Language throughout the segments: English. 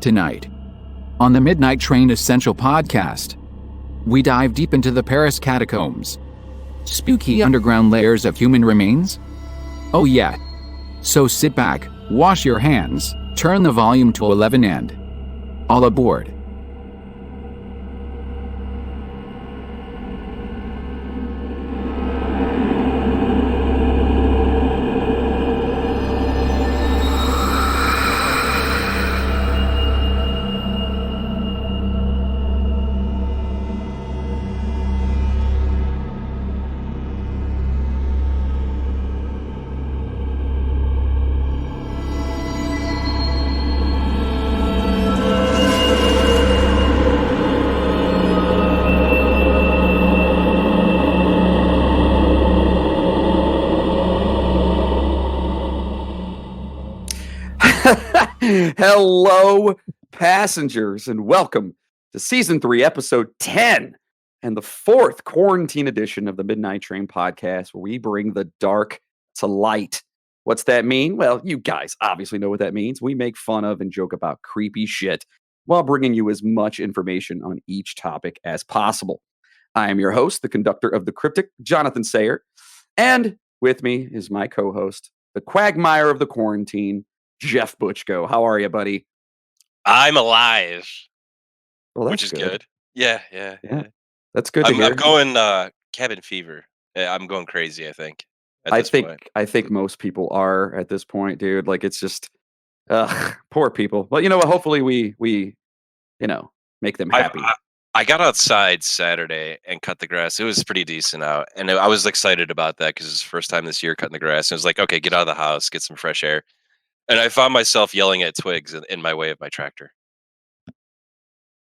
Tonight, on the Midnight Train Essential Podcast, we dive deep into the Paris Catacombs. Spooky underground layers of human remains? Oh yeah. So sit back, wash your hands, turn the volume to 11 and all aboard. Hello, passengers, and welcome to Season 3, Episode 10, and the fourth quarantine edition of the Midnight Train Podcast, where we bring the dark to light. What's that mean? Well, you guys obviously know what that means. We make fun of and joke about creepy shit while bringing you as much information on each topic as possible. I am your host, the conductor of the cryptic, Jonathan Sayer, and with me is my co-host, the quagmire of the quarantine, Jeff Butchko. How are you, buddy? I'm alive, Well, which is good. Yeah. That's good to hear. I'm going cabin fever. Yeah, I'm going crazy, I think. I think most people are at this point, dude. Like, it's just poor people. Well, you know what? Hopefully we make them happy. I got outside Saturday and cut the grass. It was pretty decent out, and I was excited about that because it's the first time this year cutting the grass. And it was like, okay, get out of the house, get some fresh air. And I found myself yelling at twigs in my way of my tractor.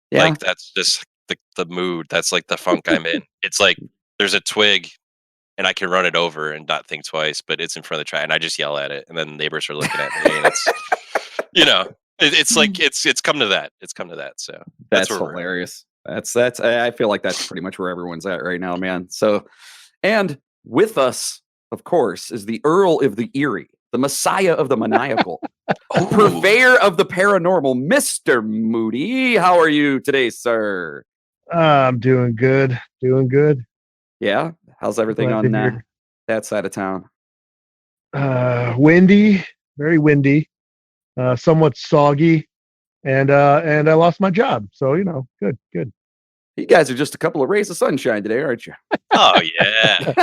Yeah. Like, that's just the mood. That's like the funk I'm in. It's like there's a twig and I can run it over and not think twice, but it's in front of the tractor and I just yell at it. And then the neighbors are looking at me and it's, it's like, it's come to that. It's come to that. So that's hilarious. That's, I feel like that's pretty much where everyone's at right now, man. So, and with us, of course, is the Earl of the Eerie, the Messiah of the Maniacal, purveyor of the paranormal, Mr. Moody. How are you today, sir? I'm doing good. Yeah? How's everything on that side of town? Windy, very windy, somewhat soggy, and I lost my job. So, good. You guys are just a couple of rays of sunshine today, aren't you? Oh, yeah.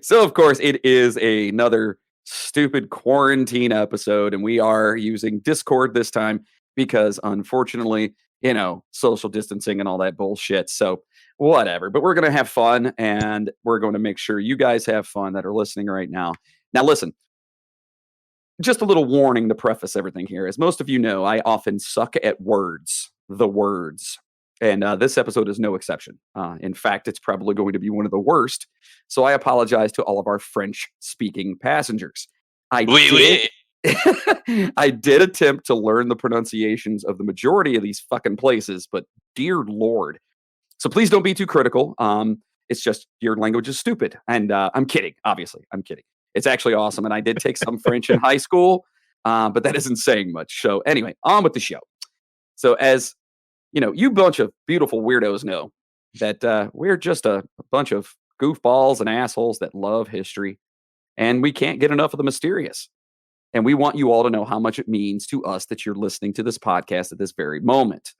So, of course, it is another stupid quarantine episode, and we are using Discord this time because, unfortunately, social distancing and all that bullshit. So, whatever. But we're going to have fun, and we're going to make sure you guys have fun that are listening right now. Now, listen. Just a little warning to preface everything here. As most of you know, I often suck at the words. And this episode is no exception. In fact, it's probably going to be one of the worst. So I apologize to all of our French-speaking passengers. I did attempt to learn the pronunciations of the majority of these fucking places, but dear Lord. So please don't be too critical. It's just your language is stupid. And I'm kidding, obviously. I'm kidding. It's actually awesome. And I did take some French in high school, but that isn't saying much. So anyway, on with the show. So as you bunch of beautiful weirdos know that we're just a bunch of goofballs and assholes that love history, and we can't get enough of the mysterious. And we want you all to know how much it means to us that you're listening to this podcast at this very moment.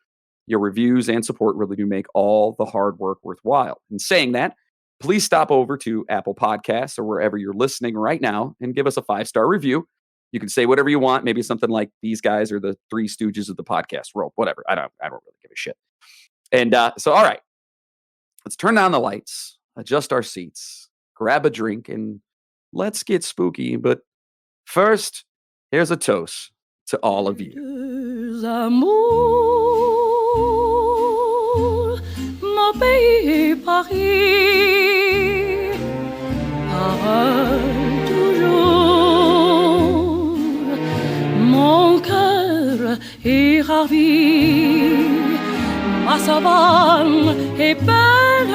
Your reviews and support really do make all the hard work worthwhile. In saying that, please stop over to Apple Podcasts or wherever you're listening right now and give us a 5-star review. You can say whatever you want. Maybe something like these guys are the Three Stooges of the podcast world. Whatever. I don't really give a shit. And so, all right, let's turn down the lights, adjust our seats, grab a drink, and let's get spooky. But first, here's a toast to all of you. Deux amours, mon pays Paris, parle toujours, mon cœur est ravi, ma savane est belle,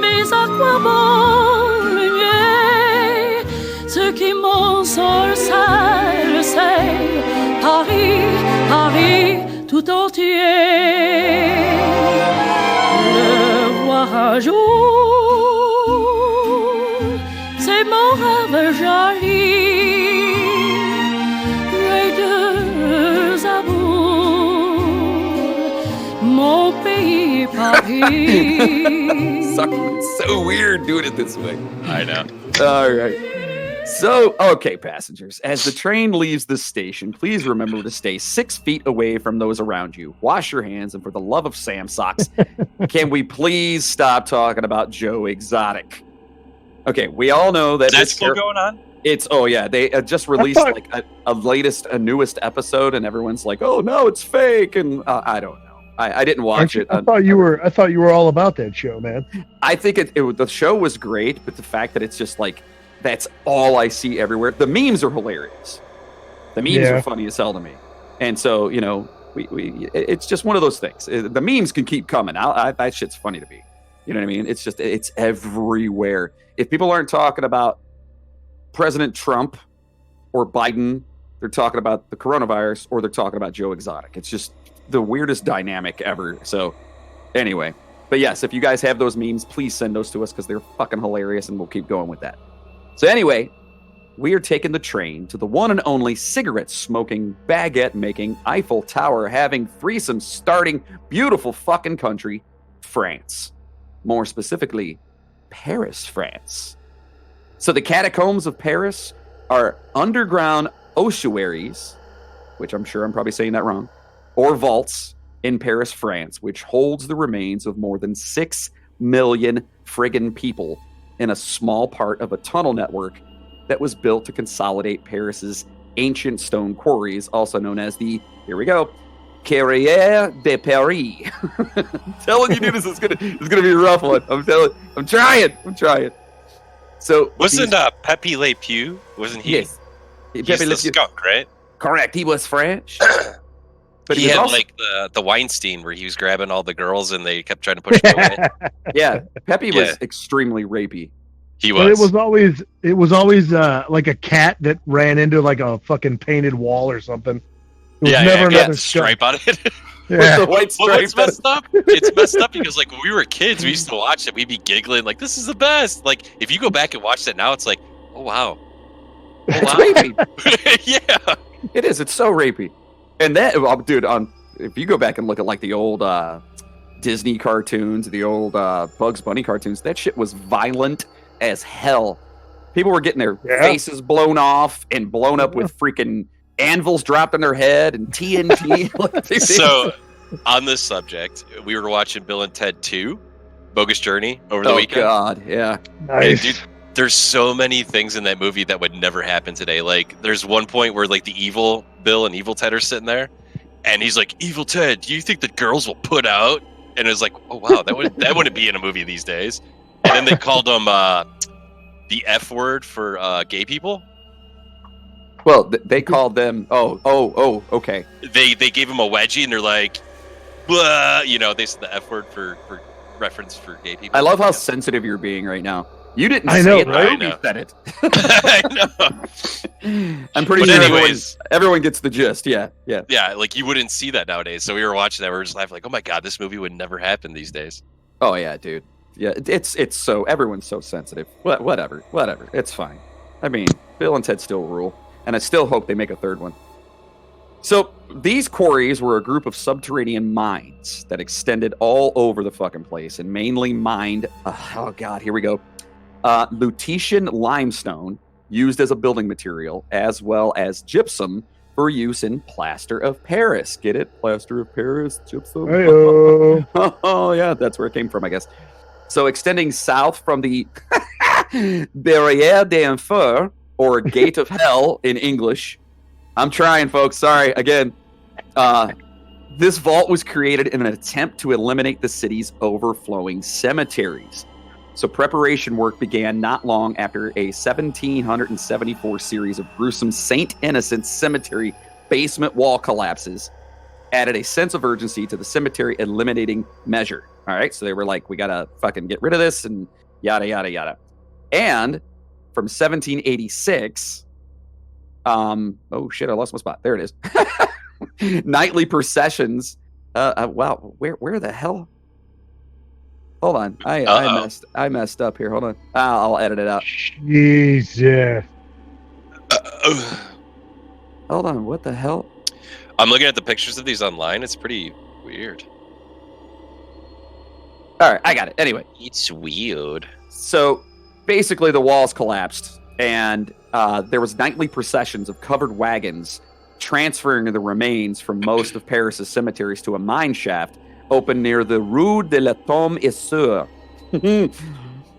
mais à quoi bon le nier, ce qui m'ensorcelle, c'est entier. Le voir un jour, c'est mon rêve joli. Les deux amours, mon pays Paris. So weird doing it this way. I know. All right. So, okay, passengers, as the train leaves the station, please remember to stay 6 feet away from those around you. Wash your hands, and for the love of Sam Socks, can we please stop talking about Joe Exotic? Okay, we all know that That's still going on? They just released like a newest episode, and everyone's like, "Oh no, it's fake," and I don't know. I didn't watch it. I thought you were all about that show, man. I think the show was great, but the fact that it's just like that's all I see everywhere. The memes are hilarious. The memes are funny as hell to me, and so it's just one of those things. The memes can keep coming. That shit's funny to me. You know what I mean? It's everywhere. If people aren't talking about President Trump or Biden, they're talking about the coronavirus or they're talking about Joe Exotic. It's just the weirdest dynamic ever. So anyway, but yes, if you guys have those memes, please send those to us because they're fucking hilarious and we'll keep going with that. So anyway, we are taking the train to the one and only cigarette smoking, baguette making, Eiffel Tower having, threesome starting, beautiful fucking country, France. More specifically, Paris, France. So the Catacombs of Paris are underground ossuaries, which I'm sure I'm probably saying that wrong, or vaults in Paris, France, which holds the remains of more than 6 million friggin' people in a small part of a tunnel network that was built to consolidate Paris's ancient stone quarries, also known as the, here we go, Carrière de Paris. I'm telling you, dude, this is gonna be a rough one. I'm trying. So wasn't Pepe Le Pew? Wasn't he? Yes, He's the skunk, right? Correct. He was French. But he had also, like the Weinstein where he was grabbing all the girls and they kept trying to push him away. Yeah, Pepe was extremely rapey. He was. But it was always like a cat that ran into like a fucking painted wall or something. It was never another stripe on it. Yeah. With the white stripe. It's messed up. It's messed up because like when we were kids, we used to watch it. We'd be giggling like, "This is the best." Like if you go back and watch that now, it's like, "Oh wow, it's rapey." Yeah, it is. It's so rapey. And that, dude, if you go back and look at like the old Disney cartoons, the old Bugs Bunny cartoons, that shit was violent as hell. People were getting their faces blown off and blown up with freaking anvils dropped on their head and TNT. So, on this subject, we were watching Bill and Ted 2, Bogus Journey, over the weekend. Oh, God, yeah. Nice. And, dude, there's so many things in that movie that would never happen today. Like, there's one point where, like, the evil Bill and evil Ted are sitting there, and he's like, "Evil Ted, do you think that girls will put out?" And it's like, oh, wow, that wouldn't be in a movie these days. And then they called him the F word for gay people. Well, they called them, okay. They gave him a wedgie, and they're like, blah, they said the F word for reference for gay people. I love how sensitive you're being right now. You didn't I say know, it, right? you said it. I know. I'm pretty But sure anyways, everyone gets the gist. Yeah. Yeah, like you wouldn't see that nowadays. So we were watching that, we were just laughing like, oh my God, this movie would never happen these days. Oh yeah, dude. Yeah, it's so, everyone's so sensitive. Whatever. It's fine. I mean, Bill and Ted still rule, and I still hope they make a third one. So these quarries were a group of subterranean mines that extended all over the fucking place and mainly mined, oh God, here we go, Lutetian limestone used as a building material, as well as gypsum for use in plaster of Paris. Get it? Plaster of Paris, gypsum. Hey-o. Oh yeah, that's where it came from, I guess. So extending south from the Barrière d'Enfer, or Gate of Hell in English. I'm trying, folks. Sorry, again. This vault was created in an attempt to eliminate the city's overflowing cemeteries. So preparation work began not long after a 1774 series of gruesome St. Innocent's Cemetery basement wall collapses added a sense of urgency to the cemetery eliminating measure. All right, so they were like, we got to fucking get rid of this and yada, yada, yada. And from 1786, oh shit, I lost my spot. There it is. Nightly processions Wow. Where the hell? Hold on. I messed up here. Hold on. I'll edit it out. Jesus. Hold on. What the hell? I'm looking at the pictures of these online. It's pretty weird. All right, I got it. Anyway, It's weird. so basically the walls collapsed, and there was nightly processions of covered wagons transferring the remains from most of Paris's cemeteries to a mine shaft open near the Rue de la Tombe et Sûre.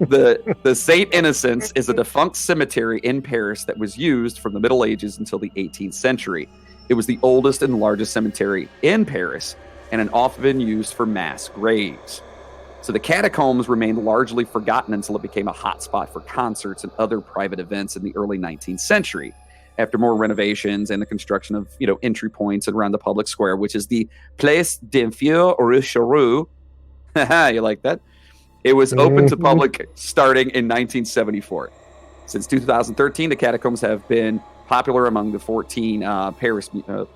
The Saint Innocents is a defunct cemetery in Paris that was used from the Middle Ages until the 18th century. It was the oldest and largest cemetery in Paris, and had often been used for mass graves. So the catacombs remained largely forgotten until it became a hotspot for concerts and other private events in the early 19th century. After more renovations and the construction of, entry points around the public square, which is the Place d'Enfer Richeroux. You like that? It was open to public starting in 1974. Since 2013, the catacombs have been popular among the 14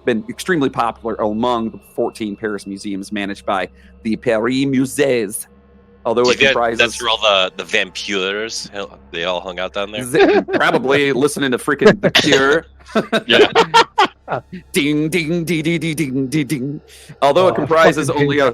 been extremely popular among the 14 Paris museums managed by the Paris Musées. Although it comprises... That's where all the vampires, they all hung out down there? Probably listening to freaking The Cure. Yeah. Ding, ding, ding, ding, ding, ding, ding, ding. Although it comprises only a...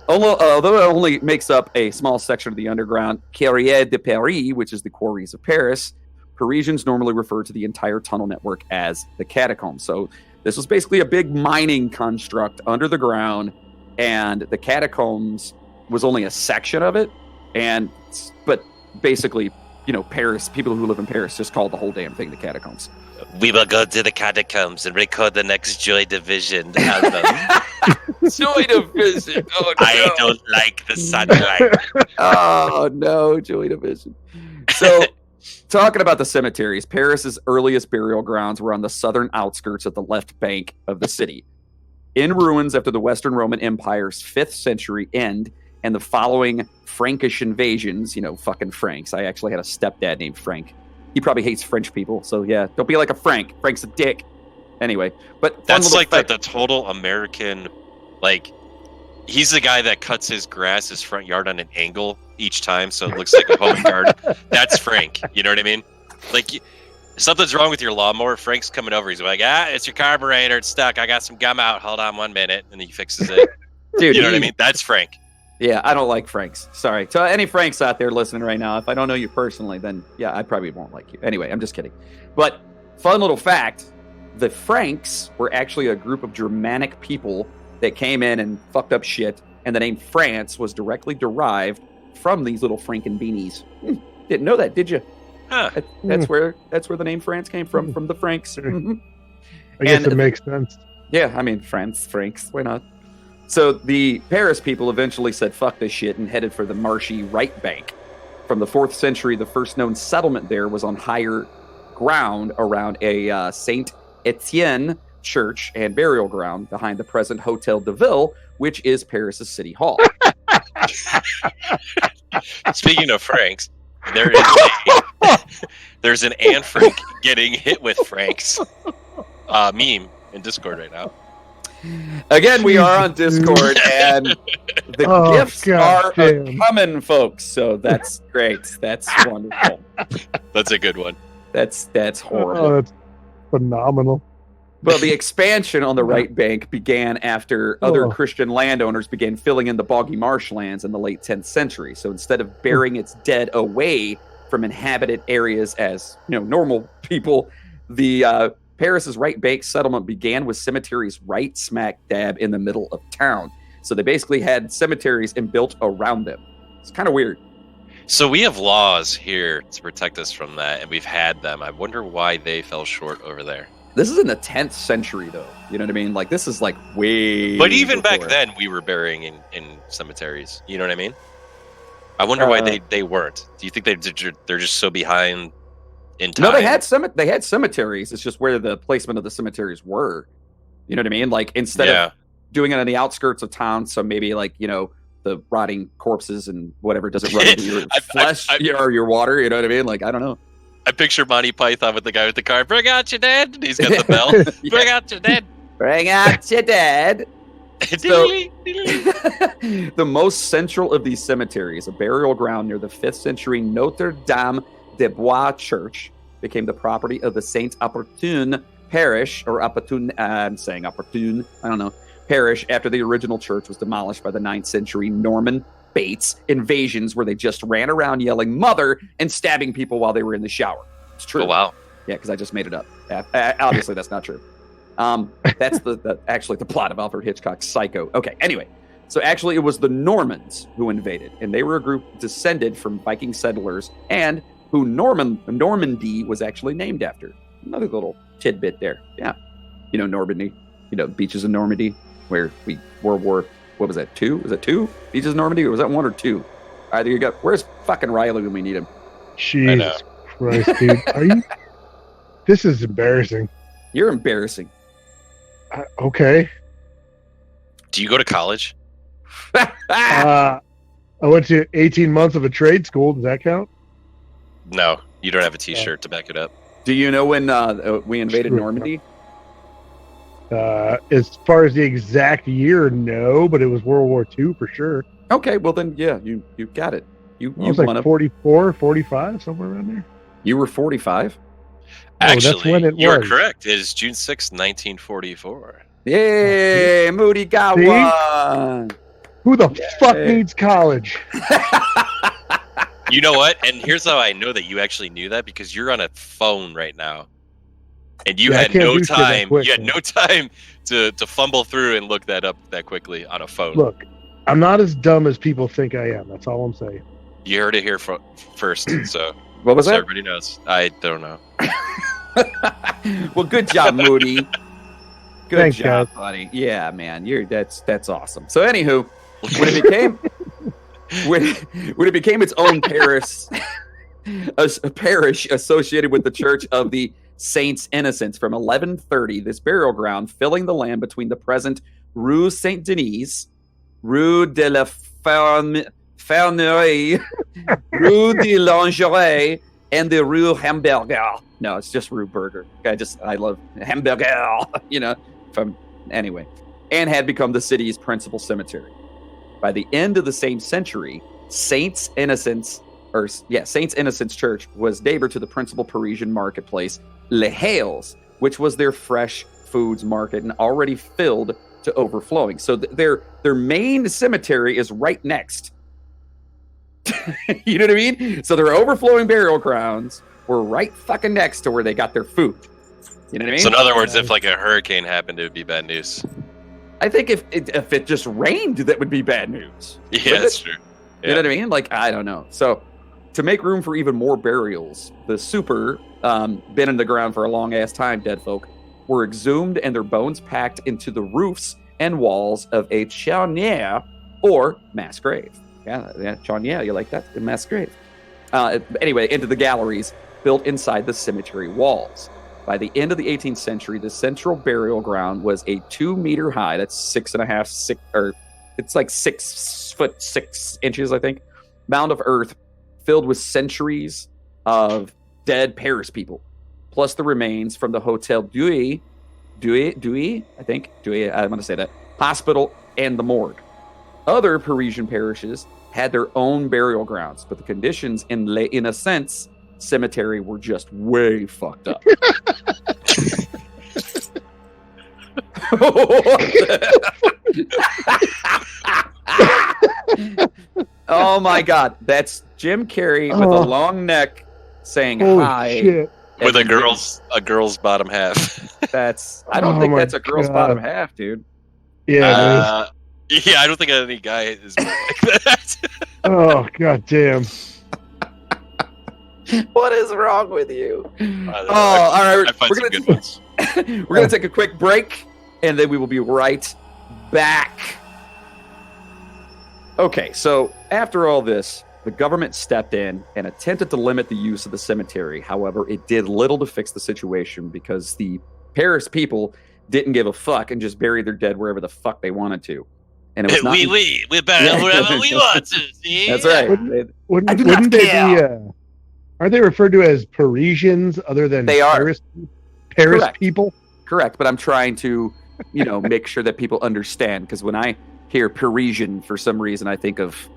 Although it only makes up a small section of the underground Carrière de Paris, which is the quarries of Paris, Parisians normally refer to the entire tunnel network as the catacombs. So this was basically a big mining construct under the ground, and the catacombs was only a section of it. But basically, Paris, people who live in Paris just called the whole damn thing the catacombs. We will go to the catacombs and record the next Joy Division album. Joy Division. Oh, no. I don't like the sunlight. Oh, no, Joy Division. So, talking about the cemeteries, Paris's earliest burial grounds were on the southern outskirts of the left bank of the city. In ruins after the Western Roman Empire's 5th century end and the following Frankish invasions, fucking Franks. I actually had a stepdad named Frank. He probably hates French people, so yeah, don't be like a Frank. Frank's a dick. Anyway, but that's like the total American, he's the guy that cuts his grass, his front yard on an angle each time, so it looks like a home garden. That's Frank. You know what I mean? Something's wrong with your lawnmower. Frank's coming over. He's like, it's your carburetor. It's stuck. I got some gum out. Hold on 1 minute. And he fixes it. Dude, you know what I mean? That's Frank. Yeah, I don't like Franks. Sorry. To any Franks out there listening right now, if I don't know you personally, then yeah, I probably won't like you. Anyway, I'm just kidding. But fun little fact, the Franks were actually a group of Germanic people that came in and fucked up shit, and the name France was directly derived from these little Franken beanies. Didn't know that, did you? Huh. That's where the name France came from the Franks. I guess it makes sense. Yeah, I mean, Franks, why not? So the Paris people eventually said, fuck this shit, and headed for the marshy right bank. From the 4th century, the first known settlement there was on higher ground around a Saint-Étienne church and burial ground behind the present Hotel de Ville, which is Paris's city hall. Speaking of Franks, there's an Anne Frank getting hit with Franks meme in Discord right now. Again, we are on Discord, and the gifts are coming, folks. So that's great. That's wonderful. That's a good one. That's horrible. Oh, that's phenomenal. Well, the expansion on the right bank began after other Christian landowners began filling in the boggy marshlands in the late 10th century. So instead of burying its dead away from inhabited areas as normal people, the Paris's right bank settlement began with cemeteries right smack dab in the middle of town. So they basically had cemeteries and built around them. It's kind of weird. So we have laws here to protect us from that, and we've had them. I wonder why they fell short over there. This is in the 10th century, though. You know what I mean? This is way. But even before. back then, we were burying in cemeteries. You know what I mean? I wonder why they weren't. Do you think they're just so behind in time? No, they had cemeteries. It's just where the placement of the cemeteries were. You know what I mean? Instead of doing it on the outskirts of town, so maybe the rotting corpses and whatever doesn't run into your flesh or your water. You know what I mean? I don't know. I picture Monty Python with the guy with the car. Bring out your dead. He's got the bell. Bring out your dead. Bring out your dead. The most central of these cemeteries, a burial ground near the 5th century Notre Dame de Bois Church, became the property of the Saint Opportune parish, or Opportune, I'm saying Opportune, I don't know, parish, after the original church was demolished by the 9th century Norman Bates invasions, where they just ran around yelling "mother" and stabbing people while they were in the shower. It's true. Oh, wow. Yeah, because I just made it up. Obviously, that's not true. That's actually the plot of Alfred Hitchcock's Psycho. Okay, anyway. So actually, it was the Normans who invaded, and they were a group descended from Viking settlers, and who Normandy was actually named after. Another little tidbit there. Yeah. You know, Normandy. You know, beaches in Normandy, where World War, what was that, 2? Was that 2? Beaches in Normandy? Or was that 1 or 2? Either you got, where's fucking Riley when we need him? Jesus Christ, dude. Are you? This is embarrassing. You're embarrassing. Okay. Do you go to college? I went to 18 months of a trade school. Does that count? No, you don't have a T-shirt to back it up. Do you know when we invaded Normandy? As far as the exact year, no, but it was World War II for sure. Okay, well then, yeah, you got it. You I was won like up. 44, 45, somewhere around there. You were 45. Actually, that's when it you are was. correct. It is June 6th, 1944. Yay, Moody got See? one. Who the fuck Yay. needs college? You know what? And here's how I know that you actually knew that, because you're on a phone right now. And you Yeah, I had can't no do shit that time. quick, You had man. no time to fumble through and look that up that quickly on a phone. Look, I'm not as dumb as people think I am. That's all I'm saying. You heard it here first, so What was so that? everybody knows. I don't know. Well, good job, Moody. Good Thanks, job, guys. buddy. Yeah, man, that's awesome. So, anywho, when it became when it became its own parish, a parish associated with the Church of the Saints Innocents from 1130, this burial ground filling the land between the present Rue Saint Denis, Rue de la Fernerie, Rue de Lingerie, and the Rue Hamburger. No, it's just Rue Burger. I love Hamburger, you know, anyway, and had become the city's principal cemetery. By the end of the same century, Saints Innocents Church was neighbor to the principal Parisian marketplace, Les Halles, which was their fresh foods market and already filled to overflowing. So their main cemetery is right next. You know what I mean? So their overflowing burial grounds were right fucking next to where they got their food. You know what I mean? So in other words, if like a hurricane happened, it would be bad news. I think if it just rained, that would be bad news. Yeah, that's true. You know what I mean? Like, I don't know. So to make room for even more burials, the super, been in the ground for a long ass time, dead folk, were exhumed and their bones packed into the roofs and walls of a charnière or mass grave. Yeah, charnière, you like that? A mass grave. Anyway, into the galleries built inside the cemetery walls. By the end of the 18th century, the central burial ground was a 2 meter high, that's 6.5, or it's like 6 foot 6 inches, I think, mound of earth filled with centuries of dead Paris people, plus the remains from the Hotel Deux, I'm going to say that, hospital, and the morgue. Other Parisian parishes had their own burial grounds, but the conditions in Les Innocents cemetery were just way fucked up. Oh my God, that's Jim Carrey with a long neck saying Holy hi shit. With a girl's bottom half. I don't think my that's a girl's God. bottom half, dude. Yeah, it is. Yeah, I don't think any guy is like that. Oh, god damn. What is wrong with you? All All right, I find we're some gonna good ones. we're gonna take a quick break, and then we will be right back. Okay, so after all this, the government stepped in and attempted to limit the use of the cemetery. However, it did little to fix the situation because the Paris people didn't give a fuck and just buried their dead wherever the fuck they wanted to. And it was not. We bury wherever we want to. See? That's right. Wouldn't they be? Aren't they referred to as Parisians other than They are. Paris Correct. people? Correct, but I'm trying to make sure that people understand. Because when I hear Parisian, for some reason, I think of,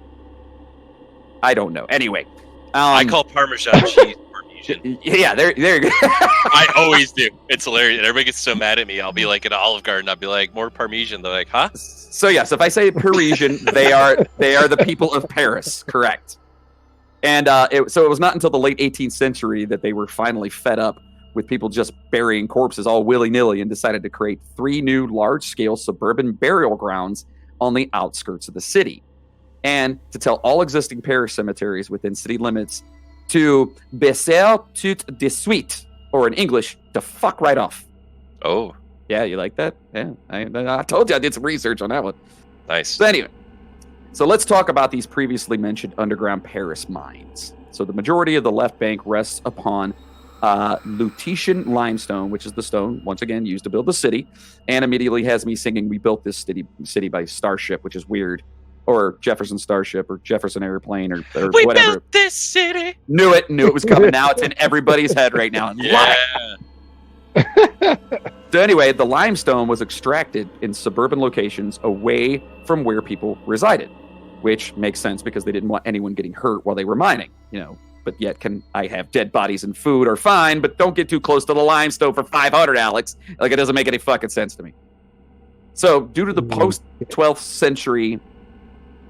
I don't know. Anyway, I call Parmesan cheese Parmesan. Yeah, there you go. I always do. It's hilarious. And everybody gets so mad at me. I'll be like at Olive Garden. I'll be like, more Parmesan. They're like, huh? So yes, if I say Parisian, they are the people of Paris, correct? And it was not until the late 18th century that they were finally fed up with people just burying corpses all willy-nilly and decided to create 3 new large-scale suburban burial grounds on the outskirts of the city. And to tell all existing parish cemeteries within city limits to baisser tout de suite, or in English, to fuck right off. Oh. Yeah, you like that? Yeah, I told you I did some research on that one. Nice. So anyway, so let's talk about these previously mentioned underground Paris mines. So the majority of the left bank rests upon Lutetian limestone, which is the stone, once again, used to build the city, and immediately has me singing "We Built This City" by Starship, which is weird. Or Jefferson Starship, or Jefferson Airplane, or we whatever. Built this city. Knew it was coming. Now it's in everybody's head right now. Yeah. So anyway, the limestone was extracted in suburban locations away from where people resided, which makes sense because they didn't want anyone getting hurt while they were mining, But yet, can I have dead bodies and food are fine, but don't get too close to the limestone for 500, Alex. Like, it doesn't make any fucking sense to me. So, due to the post-12th century,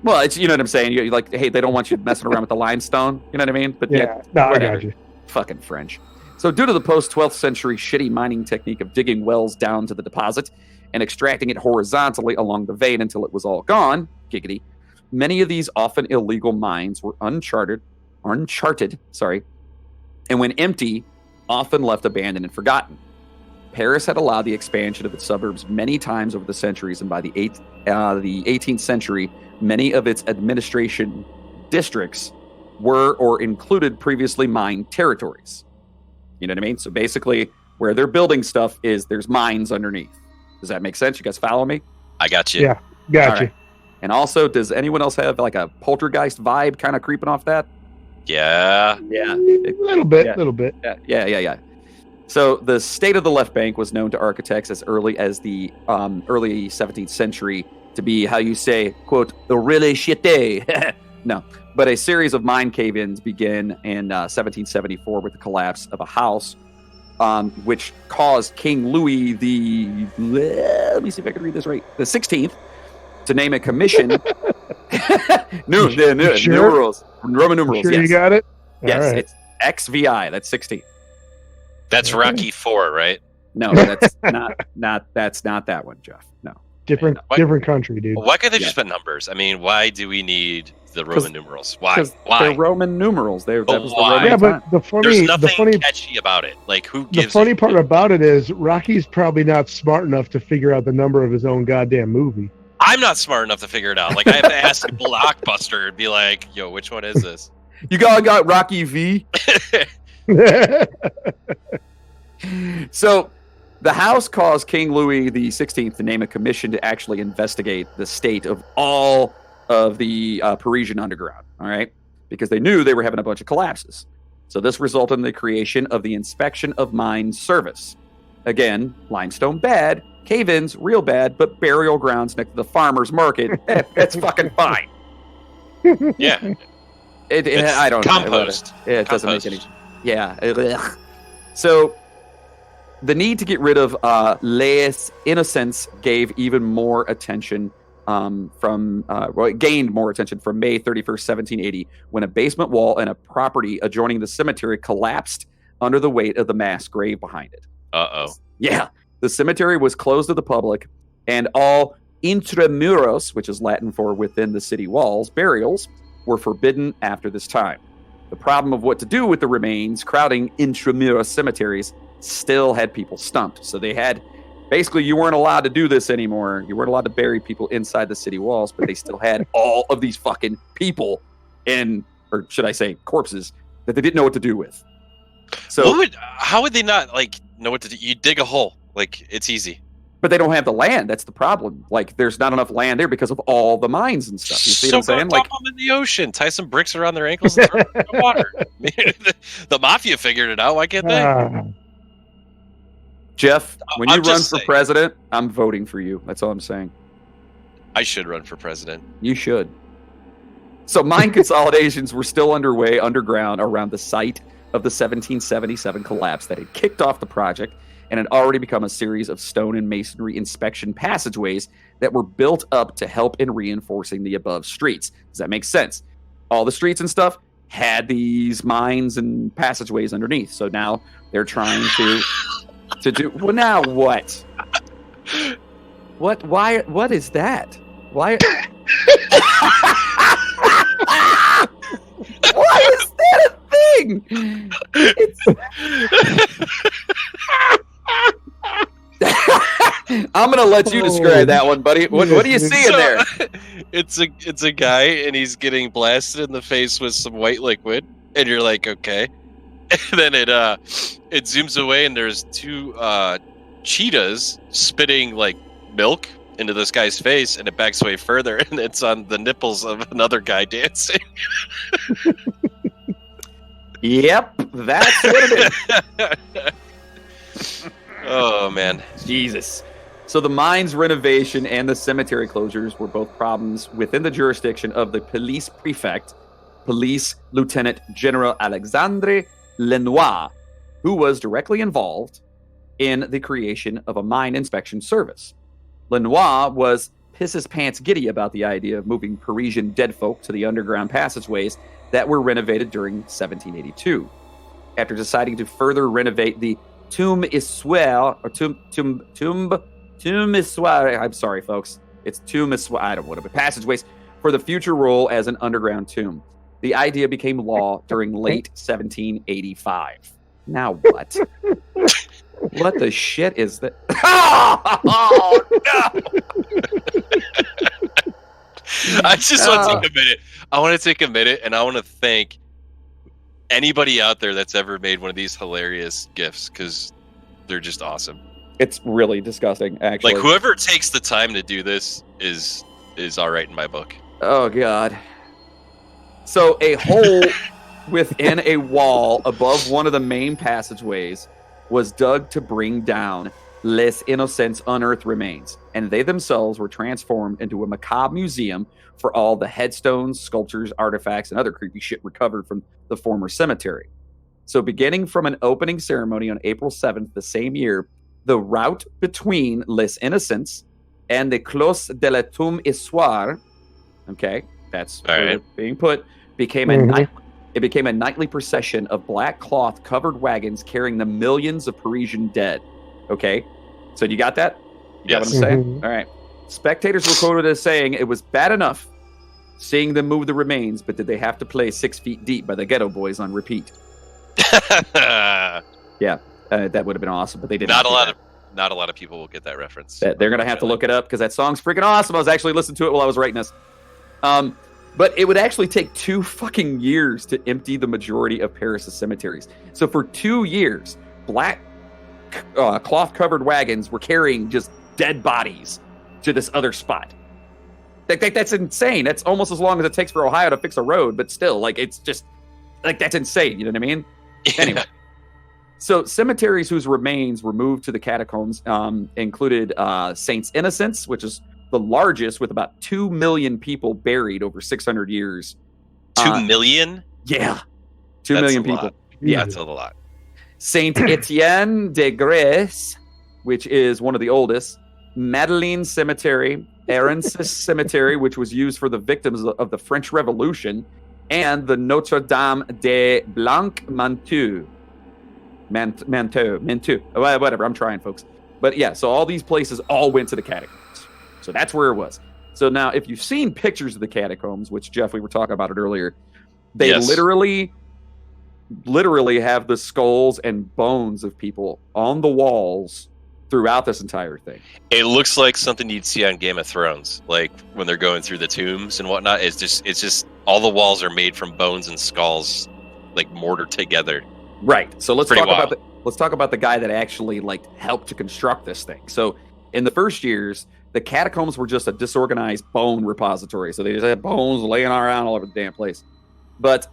well, it's, you know what I'm saying? You're like, hey, they don't want you messing around with the limestone. You know what I mean? But yeah, no, I got you. Fucking French. So due to the post-12th century shitty mining technique of digging wells down to the deposit and extracting it horizontally along the vein until it was all gone, giggity, many of these often illegal mines were uncharted, and when empty, often left abandoned and forgotten. Paris had allowed the expansion of its suburbs many times over the centuries, and by the 18th century, many of its administration districts were or included previously mined territories. You know what I mean? So basically, where they're building stuff there's mines underneath. Does that make sense? You guys follow me? I got you. Yeah, got you. Right. And also, does anyone else have like a poltergeist vibe kind of creeping off that? Yeah. Yeah. A little bit. Yeah. So the state of the left bank was known to architects as early as the early 17th century to be, how you say, quote, the really shitty. No. But a series of mine cave-ins begin in 1774 with the collapse of a house, which caused King Louis let me see if I can read this right, the 16th, to name a commission. Numerals. Roman numerals, Sure, yes. you got it? Yes, All right. it's XVI, that's 16. That's Rocky 4, right? No, that's not that one, Jeff. No. Different country, dude. Why can't they just put numbers? I mean, why do we need the Roman numerals? Why? Because they're Roman numerals. That was the why? Roman Yeah, time. but There's nothing catchy about it. Like, who gives the funny part about it is Rocky's probably not smart enough to figure out the number of his own goddamn movie. I'm not smart enough to figure it out. Like, I have to ask Blockbuster and be like, yo, which one is this? You got Rocky V. So the House caused King Louis XVI to name a commission to actually investigate the state of all of the Parisian underground, all right? Because they knew they were having a bunch of collapses. So this resulted in the creation of the Inspection of Mines Service. Again, limestone bad, cave-ins real bad, but burial grounds next to the farmer's market, that's fucking fine. Yeah. I don't know. Compost. It doesn't make any. Yeah. Ugh. So the need to get rid of les innocents gave even more attention gained more attention from May 31st, 1780, when a basement wall and a property adjoining the cemetery collapsed under the weight of the mass grave behind it. Uh-oh. Yeah. The cemetery was closed to the public, and all intramuros, which is Latin for within the city walls, burials, were forbidden after this time. The problem of what to do with the remains crowding intramuros cemeteries still had people stumped. So they had, basically, you weren't allowed to do this anymore. You weren't allowed to bury people inside the city walls, but they still had all of these fucking people or should I say corpses, that they didn't know what to do with. So how would they not, like, know what to do? You dig a hole. Like, it's easy. But they don't have the land. That's the problem. Like, there's not enough land there because of all the mines and stuff. You see what I'm saying? Like, dump them in the ocean, tie some bricks around their ankles, and throw them in the water. The mafia figured it out. Why can't they? Jeff, when you I'm run just for saying. president, I'm voting for you. That's all I'm saying. I should run for president. You should. So mine consolidations were still underway underground around the site of the 1777 collapse that had kicked off the project and had already become a series of stone and masonry inspection passageways that were built up to help in reinforcing the above streets. Does that make sense? All the streets and stuff had these mines and passageways underneath. So now they're trying to do. Well, now what? What? Why? What is that? Why? Why is that a thing? I'm gonna let you describe that one, buddy. What do you see in there? It's a guy, and he's getting blasted in the face with some white liquid, and you're like, okay. And then it zooms away, and there's two cheetahs spitting like milk into this guy's face, and it backs away further, and it's on the nipples of another guy dancing. Yep, that's what it is. Oh man, Jesus. So the mines renovation and the cemetery closures were both problems within the jurisdiction of the police prefect, Police Lieutenant General Alexandre Lenoir, who was directly involved in the creation of a mine inspection service. Lenoir was piss his pants giddy about the idea of moving Parisian dead folk to the underground passageways that were renovated during 1782. After deciding to further renovate the Tombe Issoire, or Tombe Issoire, I'm sorry, folks. It's Tombe Issoire, I don't know, but passageways for the future role as an underground tomb. The idea became law during late 1785. Now what? What the shit is that? Oh, no! I just want to take a minute. I want to take a minute, and I want to thank anybody out there that's ever made one of these hilarious gifs, because they're just awesome. It's really disgusting, actually. Like, whoever takes the time to do this is all right in my book. Oh, God. So a hole within a wall above one of the main passageways was dug to bring down Les Innocents' unearthed remains, and they themselves were transformed into a macabre museum for all the headstones, sculptures, artifacts, and other creepy shit recovered from the former cemetery. So beginning from an opening ceremony on April 7th the same year, the route between Les Innocents and the Clos de la Tombe Issoire, okay, that's all where right, they're being put, became a nightly procession of black cloth covered wagons carrying the millions of Parisian dead. Okay, so you got that? You got what I'm saying? All right. Spectators were quoted as saying it was bad enough seeing them move the remains, but did they have to play 6 Feet Deep by the Geto Boys on repeat? Yeah, that would have been awesome, but they didn't. Not a lot of people will get that reference. They're gonna have to look it up because that song's freaking awesome. I was actually listening to it while I was writing this. But it would actually take 2 fucking years to empty the majority of Paris' cemeteries. So for 2 years, black cloth-covered wagons were carrying just dead bodies to this other spot. That's insane. That's almost as long as it takes for Ohio to fix a road, but still, like, it's just, like, that's insane. You know what I mean? Anyway. So cemeteries whose remains were moved to the catacombs included Saints Innocents, which is the largest, with about 2 million people buried over 600 years. 2 million? Yeah. 2 million people. Lot. Yeah. That's a lot. Saint Etienne de Grèce, which is one of the oldest. Madeleine Cemetery, Arensis Cemetery, which was used for the victims of the French Revolution, and the Notre Dame de Blanc-Manteau. Manteau. Whatever, I'm trying, folks. But yeah, so all these places all went to the catacombs. So that's where it was. So now, if you've seen pictures of the catacombs, which, Jeff, we were talking about it earlier, they Yes. literally have the skulls and bones of people on the walls throughout this entire thing. It looks like something you'd see on Game of Thrones, like when they're going through the tombs and whatnot. It's just all the walls are made from bones and skulls, like mortared together. Right. So let's Pretty talk about the guy that actually like helped to construct this thing. So in the first years, the catacombs were just a disorganized bone repository. So they just had bones laying around all over the damn place. But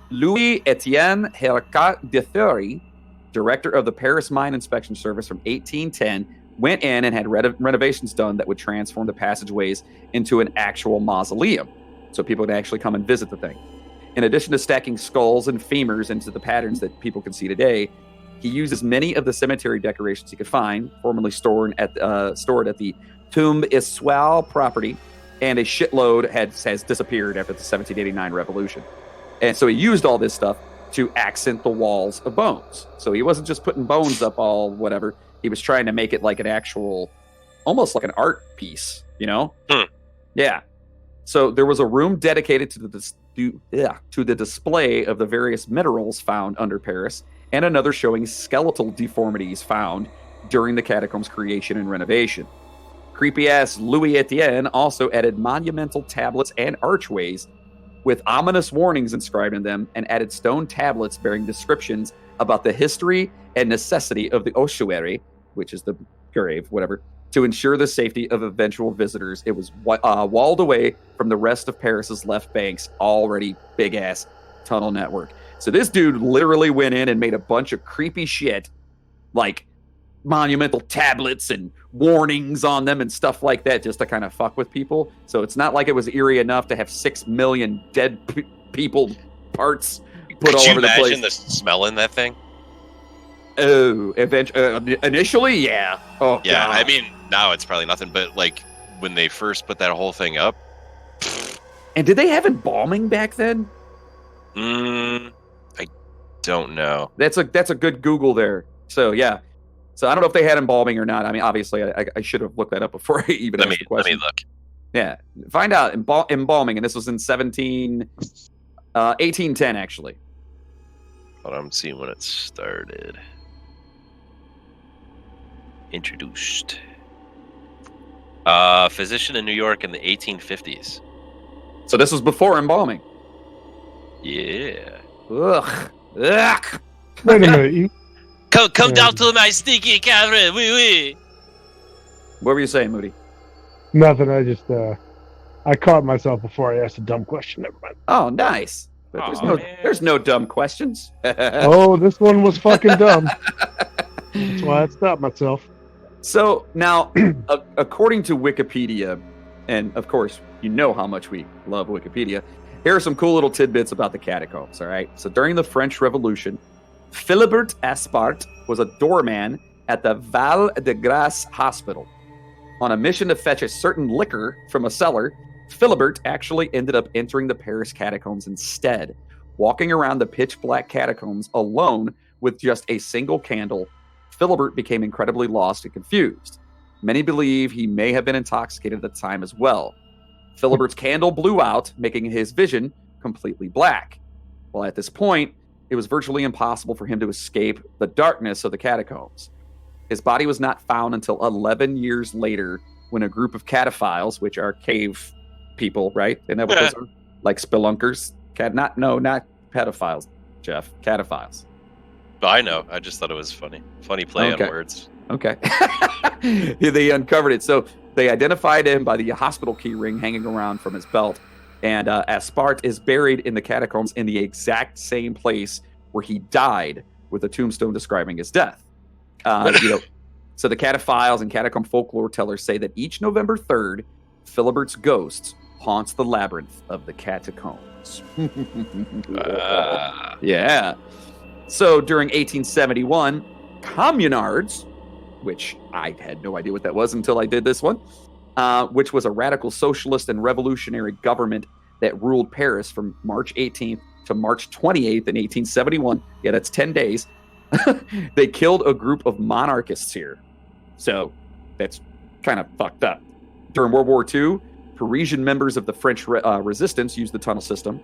Louis Etienne Hercat de Thury, director of the Paris Mine Inspection Service from 1810, went in and had renovations done that would transform the passageways into an actual mausoleum, so people would actually come and visit the thing. In addition to stacking skulls and femurs into the patterns that people can see today, he uses many of the cemetery decorations he could find, formerly stored at the Tombe Issoire property, and a shitload has disappeared after the 1789 revolution. And so he used all this stuff to accent the walls of bones. So he wasn't just putting bones up all whatever. He was trying to make it like an actual, almost like an art piece, you know? Yeah. So there was a room dedicated to the display of the various minerals found under Paris, and another showing skeletal deformities found during the catacombs' creation and renovation. Creepy-ass Louis Etienne also added monumental tablets and archways with ominous warnings inscribed in them, and added stone tablets bearing descriptions about the history and necessity of the ossuary, which is the grave, whatever, to ensure the safety of eventual visitors. It was walled away from the rest of Paris's left bank's already big-ass tunnel network. So this dude literally went in and made a bunch of creepy shit, like monumental tablets and warnings on them and stuff like that, just to kind of fuck with people. So it's not like it was eerie enough to have 6 million dead people parts put all over the place. Could you imagine the smell in that thing? Oh, initially, yeah. Oh, yeah. God. I mean, now it's probably nothing, but like when they first put that whole thing up. And did they have embalming back then? I don't know. That's a good Google there. So yeah. So I don't know if they had embalming or not. I mean, obviously, I should have looked that up before I even asked the question. Let me look. Yeah, find out embalming, and this was in 1810 actually. Hold on, I'm seeing when it started. Introduced. Physician in New York in the 1850s. So this was before embalming. Yeah. Ugh. Wait a minute. Come down to my stinky camera. Oui. What were you saying, Moody? Nothing. I just I caught myself before I asked a dumb question. Never mind. Oh, nice. But there's no dumb questions. Oh, this one was fucking dumb. That's why I stopped myself. So now, according to Wikipedia, and of course, you know how much we love Wikipedia, here are some cool little tidbits about the catacombs, all right? So during the French Revolution, Philibert Aspart was a doorman at the Val de Grace Hospital. On a mission to fetch a certain liquor from a cellar, Philibert actually ended up entering the Paris catacombs instead, walking around the pitch-black catacombs alone with just a single candle. Philibert became incredibly lost and confused. Many believe he may have been intoxicated at the time as well. Philibert's candle blew out, making his vision completely black. Well, at this point, it was virtually impossible for him to escape the darkness of the catacombs. His body was not found until 11 years later, when a group of cataphiles, which are cave people, right? Isn't that what those are? Like spelunkers? Not pedophiles, Jeff. Cataphiles. I know. I just thought it was funny. Funny play on words. Okay. They uncovered it. So they identified him by the hospital key ring hanging around from his belt. And Aspart is buried in the catacombs in the exact same place where he died, with a tombstone describing his death. So the cataphiles and catacomb folklore tellers say that each November 3rd, Philibert's ghost haunts the labyrinth of the catacombs. Yeah. So during 1871, communards, which I had no idea what that was until I did this one, which was a radical socialist and revolutionary government that ruled Paris from March 18th to March 28th in 1871. Yeah, that's 10 days. They killed a group of monarchists here. So that's kind of fucked up. During World War II, Parisian members of the French resistance used the tunnel system.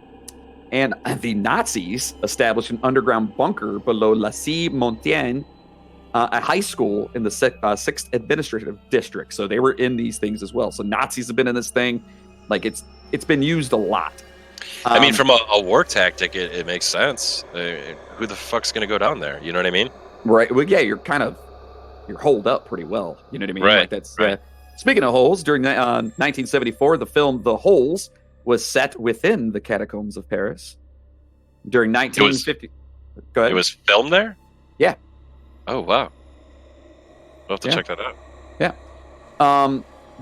And the Nazis established an underground bunker below La Cie-Montagne, a high school in the 6th Administrative District. So they were in these things as well. So Nazis have been in this thing. Like, it's been used a lot. I mean, from a war tactic, it makes sense. Who the fuck's going to go down there? You know what I mean? Right. Well, yeah, you're holed up pretty well. You know what I mean? Right. Like that's, right. Speaking of holes, during 1974, the film The Holes was set within the catacombs of Paris. During 1950... Go ahead. It was filmed there? Yeah. Oh, wow. We'll have to check that out. Yeah.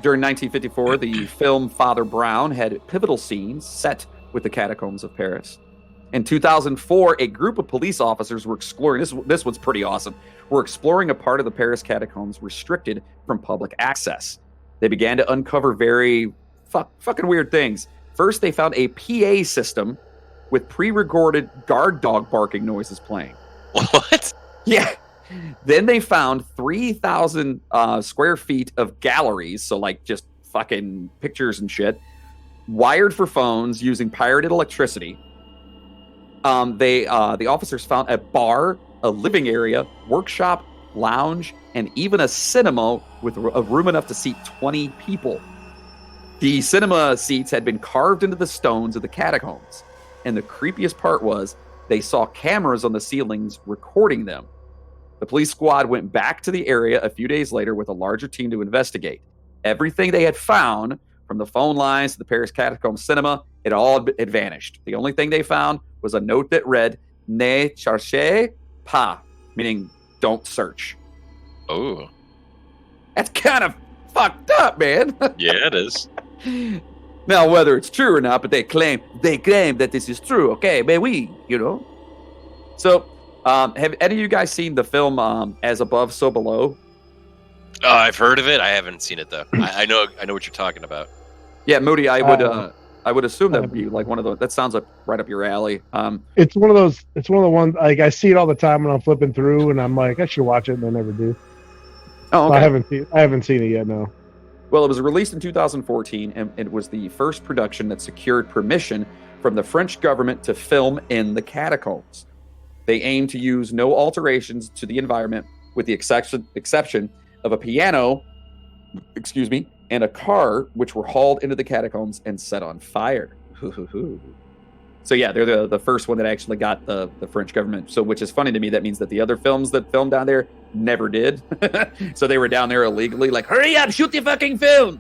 During 1954, the film Father Brown had pivotal scenes set with the catacombs of Paris. In 2004, a group of police officers were exploring, this one's pretty awesome, were exploring a part of the Paris catacombs restricted from public access. They began to uncover very fucking weird things. First, they found a PA system with pre-recorded guard dog barking noises playing. What? Yeah. Then they found 3,000 square feet of galleries, so like just fucking pictures and shit, wired for phones using pirated electricity. The officers found a bar, a living area, workshop, lounge, and even a cinema with a room enough to seat 20 people. The cinema seats had been carved into the stones of the catacombs. And the creepiest part was they saw cameras on the ceilings recording them. The police squad went back to the area a few days later with a larger team to investigate. Everything they had found, from the phone lines to the Paris Catacomb cinema, it all had vanished. The only thing they found was a note that read, "Ne cherchez pas," meaning don't search. Oh. That's kind of fucked up, man. Yeah, it is. Now, whether it's true or not, but they claim that this is true. Okay, mais oui, So, have any of you guys seen the film As Above, So Below? Oh, I've heard of it. I haven't seen it though. I know what you're talking about. Yeah, Moody, I would assume that would be like one of those. That sounds like right up your alley. It's one of those. It's one of the ones like I see it all the time when I'm flipping through, and I'm like, I should watch it, and I never do. Oh, okay. I haven't seen it yet. No. Well, it was released in 2014, and it was the first production that secured permission from the French government to film in the catacombs. They aimed to use no alterations to the environment, with the exception of a piano, and a car, which were hauled into the catacombs and set on fire. So yeah, they're the first one that actually got the French government. So, which is funny to me. That means that the other films that filmed down there never did. So they were down there illegally, like, hurry up, shoot the fucking film.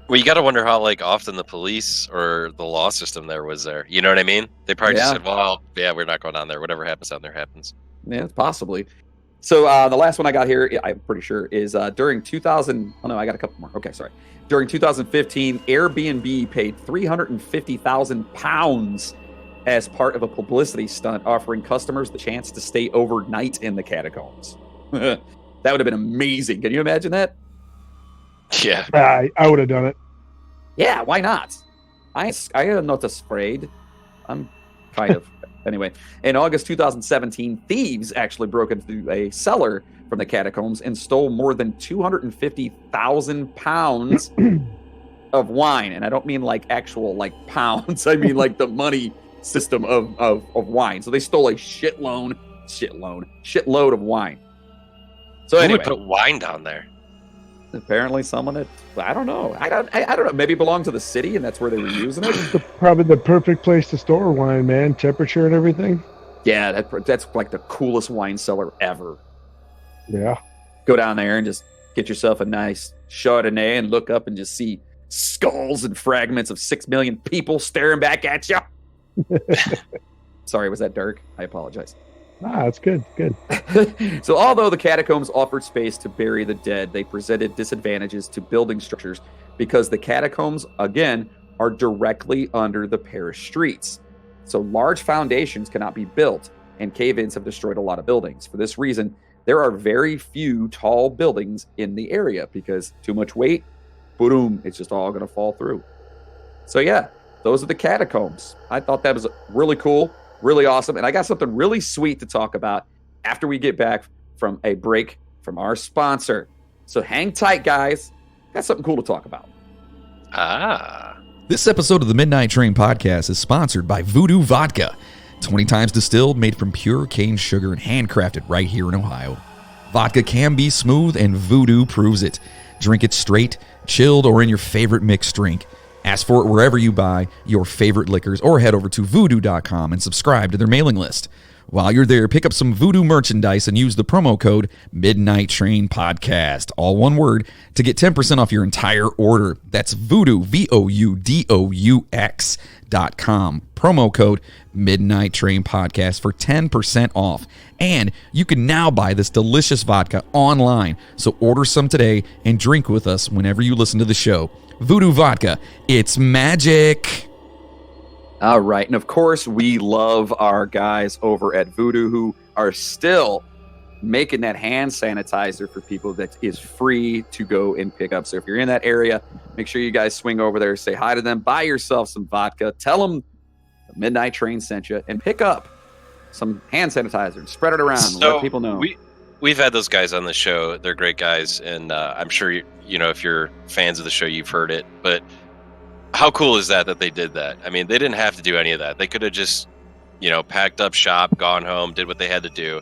Well, you got to wonder how like often the police or the law system there was there. You know what I mean? They probably just said, well, yeah, we're not going down there. Whatever happens down there happens. Yeah, possibly. So the last one I got here, I'm pretty sure, is during 2000. Oh no, I got a couple more. Okay, sorry. During 2015, Airbnb paid £350,000 as part of a publicity stunt, offering customers the chance to stay overnight in the catacombs. That would have been amazing. Can you imagine that? Yeah. I would have done it. Yeah, why not? I am not afraid. I'm kind of. Anyway, in August 2017, thieves actually broke into a cellar from the catacombs and stole more than 250,000 pounds of wine. And I don't mean like actual like pounds. I mean like the money system of wine. So they stole a shitload of wine. So anyway, who would put wine down there? Apparently someone that, I don't know. I don't know. Maybe it belonged to the city and that's where they were using it. Probably the perfect place to store wine, man. Temperature and everything. Yeah, that's like the coolest wine cellar ever. Yeah. Go down there and just get yourself a nice Chardonnay and look up and just see skulls and fragments of 6 million people staring back at you. Sorry, was that dark? I apologize. It's good. So although the catacombs offered space to bury the dead, they presented disadvantages to building structures because the catacombs, again, are directly under the Paris streets. So large foundations cannot be built, and cave-ins have destroyed a lot of buildings. For this reason, there are very few tall buildings in the area because too much weight, boom, it's just all going to fall through. So yeah, those are the catacombs. I thought that was really cool. Really awesome. And I got something really sweet to talk about after we get back from a break from our sponsor. So hang tight, guys. Got something cool to talk about. This episode of the Midnight Train podcast is sponsored by Voodoo Vodka. 20 times distilled, made from pure cane sugar and handcrafted right here in Ohio. Vodka can be smooth and Voodoo proves it. Drink it straight, chilled, or in your favorite mixed drink. Ask for it wherever you buy your favorite liquors or head over to voodoo.com and subscribe to their mailing list. While you're there, pick up some Voodoo merchandise and use the promo code Midnight Train Podcast, all one word, to get 10% off your entire order. That's Voodoo, VOUDOUX.com. Promo code Midnight Train Podcast for 10% off. And you can now buy this delicious vodka online. So order some today and drink with us whenever you listen to the show. Voodoo Vodka, it's magic. All right. And of course, we love our guys over at Voodoo who are still making that hand sanitizer for people that is free to go and pick up. So if you're in that area, make sure you guys swing over there, say hi to them, buy yourself some vodka, tell them the Midnight Train sent you, and pick up some hand sanitizer and spread it around and let people know. We've had those guys on the show. They're great guys. And I'm sure, you know, if you're fans of the show, you've heard it. But how cool is that they did that? I mean, they didn't have to do any of that. They could have just, you know, packed up shop, gone home, did what they had to do.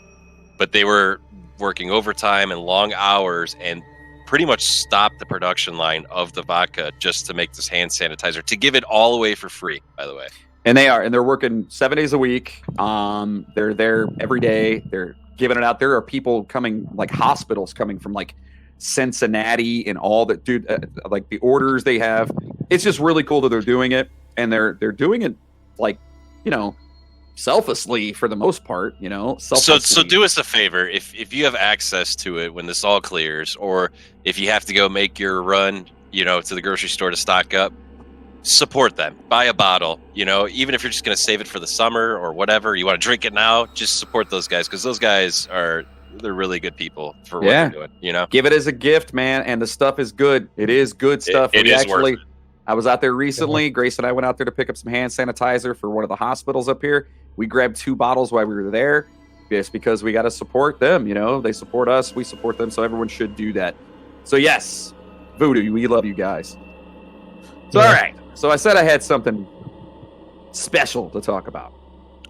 But they were working overtime and long hours and pretty much stopped the production line of the vodka just to make this hand sanitizer, to give it all away for free, by the way. And they are. And they're working 7 days a week. They're there every day. They're giving it out. There are people coming, like hospitals coming from like Cincinnati and all that, dude, like the orders they have. It's just really cool that they're doing it, and they're doing it like, you know, selflessly for the most part, you know. So do us a favor, if you have access to it when this all clears, or if you have to go make your run, you know, to the grocery store to stock up, support them. Buy a bottle, you know, even if you're just going to save it for the summer or whatever, you want to drink it now, just support those guys, because those guys they're really good people for what they're doing, you know. Give it as a gift, man, and the stuff is good. It is good stuff. It is worth it. I was out there recently. Grace and I went out there to pick up some hand sanitizer for one of the hospitals up here. We grabbed 2 bottles while we were there, just because we got to support them. You know, they support us, we support them, so everyone should do that. So yes, Voodoo, we love you guys. So all right. So I said I had something special to talk about.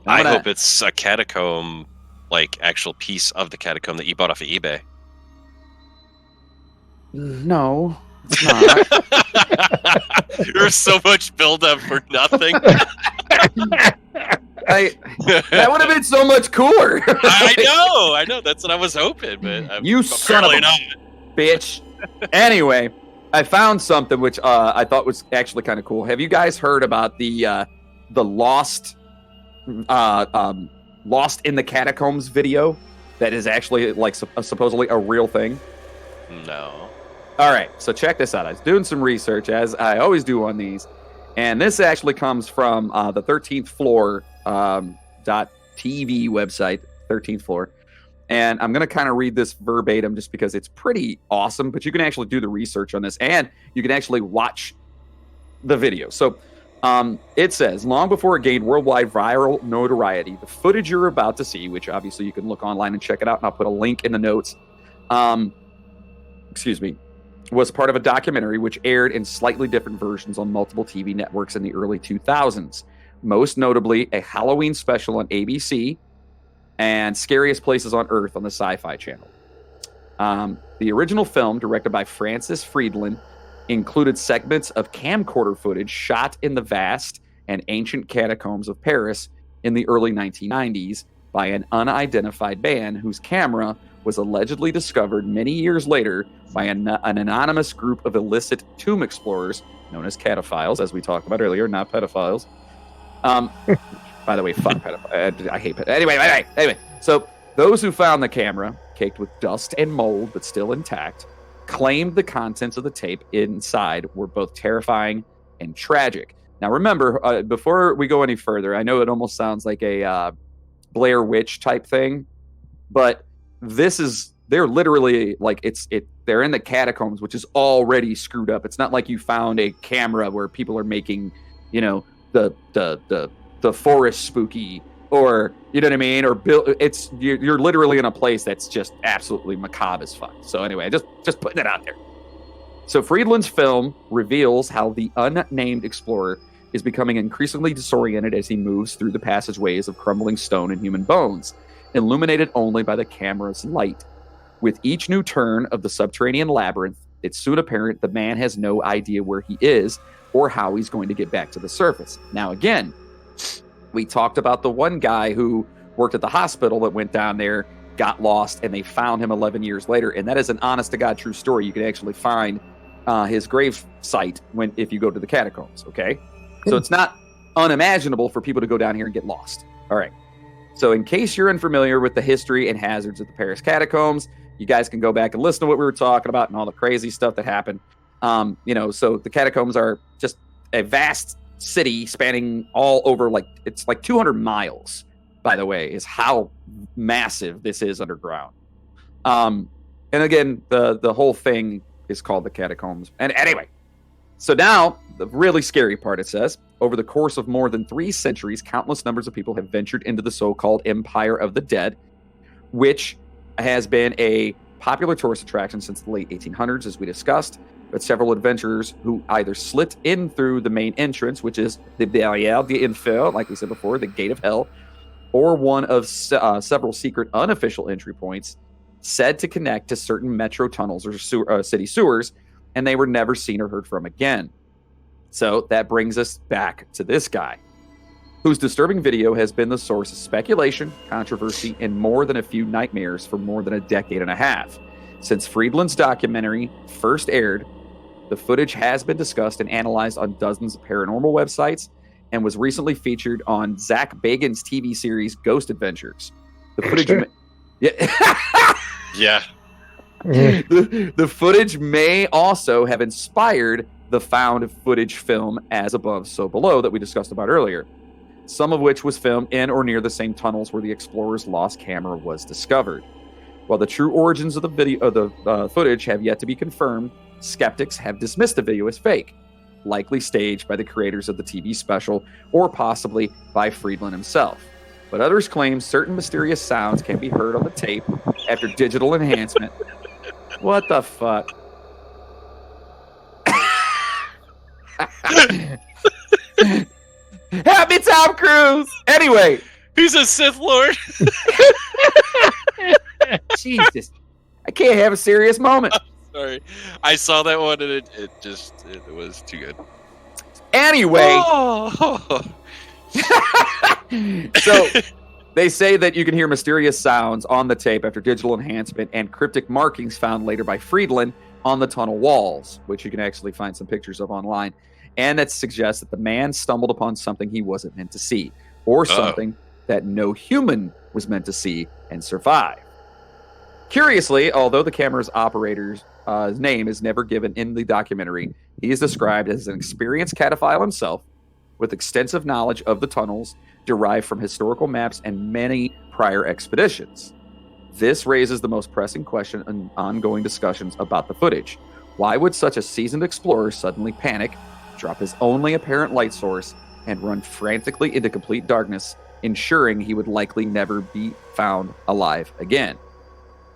I hope it's a catacomb, like actual piece of the catacomb that you bought off of eBay. No, it's not. There's so much buildup for nothing. That would have been so much cooler. I know. That's what I was hoping, but you son of a bitch. Anyway, I found something which I thought was actually kind of cool. Have you guys heard about the Lost in the Catacombs video that is actually like supposedly a real thing? No. All right, so check this out. I was doing some research, as I always do on these, and this actually comes from the 13th Floor .tv website, 13th Floor. And I'm going to kind of read this verbatim just because it's pretty awesome, but you can actually do the research on this, and you can actually watch the video. So it says, long before it gained worldwide viral notoriety, the footage you're about to see, which obviously you can look online and check it out, and I'll put a link in the notes, was part of a documentary which aired in slightly different versions on multiple TV networks in the early 2000s. Most notably, a Halloween special on ABC and Scariest Places on Earth on the Sci-Fi Channel. The original film, directed by Francis Friedland, included segments of camcorder footage shot in the vast and ancient catacombs of Paris in the early 1990s by an unidentified band whose camera was allegedly discovered many years later by an anonymous group of illicit tomb explorers known as cataphiles, as we talked about earlier, not pedophiles. By the way, fuck pedophiles. I hate pedophiles. Anyway, so those who found the camera, caked with dust and mold but still intact, claimed the contents of the tape inside were both terrifying and tragic. Now remember, before we go any further, I know it almost sounds like a Blair Witch type thing, but they're literally like they're in the catacombs, which is already screwed up. It's not like you found a camera where people are making, you know, the forest spooky, or you know what I mean, or you're literally in a place that's just absolutely macabre as fuck. So anyway, just putting it out there. So Friedland's film reveals how the unnamed explorer is becoming increasingly disoriented as he moves through the passageways of crumbling stone and human bones, illuminated only by the camera's light. With each new turn of the subterranean labyrinth, it's soon apparent the man has no idea where he is or how he's going to get back to the surface. Now again, we talked about the one guy who worked at the hospital that went down there, got lost, and they found him 11 years later. And that is an honest-to-God true story. You can actually find his grave site if you go to the catacombs, okay? So it's not unimaginable for people to go down here and get lost. All right. So in case you're unfamiliar with the history and hazards of the Paris catacombs, you guys can go back and listen to what we were talking about and all the crazy stuff that happened. So the catacombs are just a vast city spanning all over, it's like 200 miles, by the way, is how massive this is underground. And again, the whole thing is called the catacombs. And anyway, so now the really scary part, it says, over the course of more than 3 centuries, countless numbers of people have ventured into the so-called Empire of the Dead, which has been a popular tourist attraction since the late 1800s, as we discussed. But several adventurers who either slipped in through the main entrance, which is the Barrière d'Enfer, like we said before, the Gate of Hell, or one of several secret unofficial entry points said to connect to certain metro tunnels or city sewers, and they were never seen or heard from again. So that brings us back to this guy, whose disturbing video has been the source of speculation, controversy, and more than a few nightmares for more than a decade and a half. Since Friedland's documentary first aired, the footage has been discussed and analyzed on dozens of paranormal websites and was recently featured on Zach Bagans' TV series Ghost Adventures. The footage... Yeah. The footage may also have inspired the found footage film As Above, So Below that we discussed about earlier, some of which was filmed in or near the same tunnels where the explorer's lost camera was discovered. While the true origins of the footage have yet to be confirmed, skeptics have dismissed the video as fake, likely staged by the creators of the TV special or possibly by Friedland himself. But others claim certain mysterious sounds can be heard on the tape after digital enhancement. What the fuck? Happy Tom Cruise! Anyway. He's a Sith Lord. Jesus. I can't have a serious moment. Sorry. I saw that one and it was too good. Anyway. Oh. So they say that you can hear mysterious sounds on the tape after digital enhancement and cryptic markings found later by Friedland on the tunnel walls, which you can actually find some pictures of online. And that suggests that the man stumbled upon something he wasn't meant to see, or something that no human was meant to see and survive. Curiously, although the camera's operator's name is never given in the documentary, he is described as an experienced cataphile himself with extensive knowledge of the tunnels derived from historical maps and many prior expeditions. This raises the most pressing question in ongoing discussions about the footage. Why would such a seasoned explorer suddenly panic, drop his only apparent light source, and run frantically into complete darkness, ensuring he would likely never be found alive again?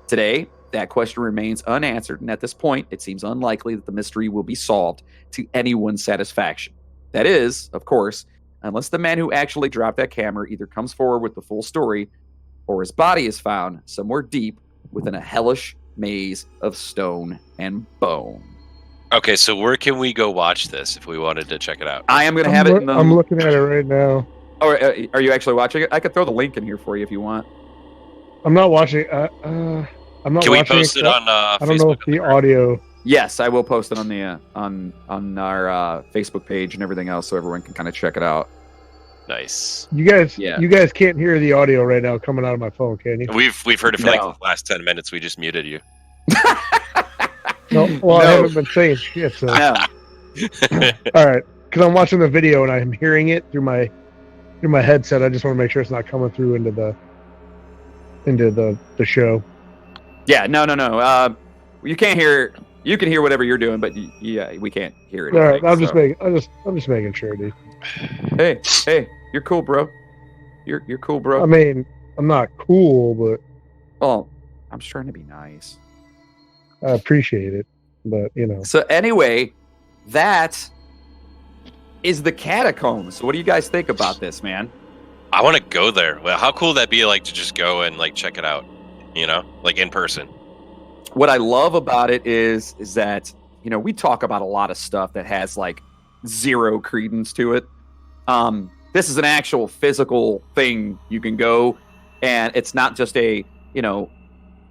Today, that question remains unanswered, and at this point, it seems unlikely that the mystery will be solved to anyone's satisfaction. That is, of course, unless the man who actually dropped that camera either comes forward with the full story, or his body is found somewhere deep within a hellish maze of stone and bone. Okay, so where can we go watch this if we wanted to check it out? I am going to have it in the... I'm looking at it right now. Oh, are you actually watching it? I could throw the link in here for you if you want. I'm not watching. I'm not. Can watching we post it on I don't Facebook? know if the audio. Yes, I will post it on the on our Facebook page and everything else, so everyone can kind of check it out. Nice. You guys, Yeah. you guys can't hear the audio right now coming out of my phone, can you? We've heard it for like No. the last 10 minutes. We just muted you. No. Well, I No. haven't been saying shit. So. No. All right, because I'm watching the video and I'm hearing it through my headset. I just want to make sure it's not coming through into the show. Yeah, no. You can't hear. You can hear whatever you're doing, but yeah, we can't hear it. All right, I'm just making sure, dude. Hey, you're cool, bro. You're cool, bro. I mean, I'm not cool, but Well, I'm just trying to be nice. I appreciate it. But you know, So anyway, that is the catacombs. So what do you guys think about this, man? I want to go there. Well, how cool would that be, like, to just go and like check it out? You know, like in person. What I love about it is that, you know, we talk about a lot of stuff that has like zero credence to it. This is an actual physical thing. You can go and it's not just a well,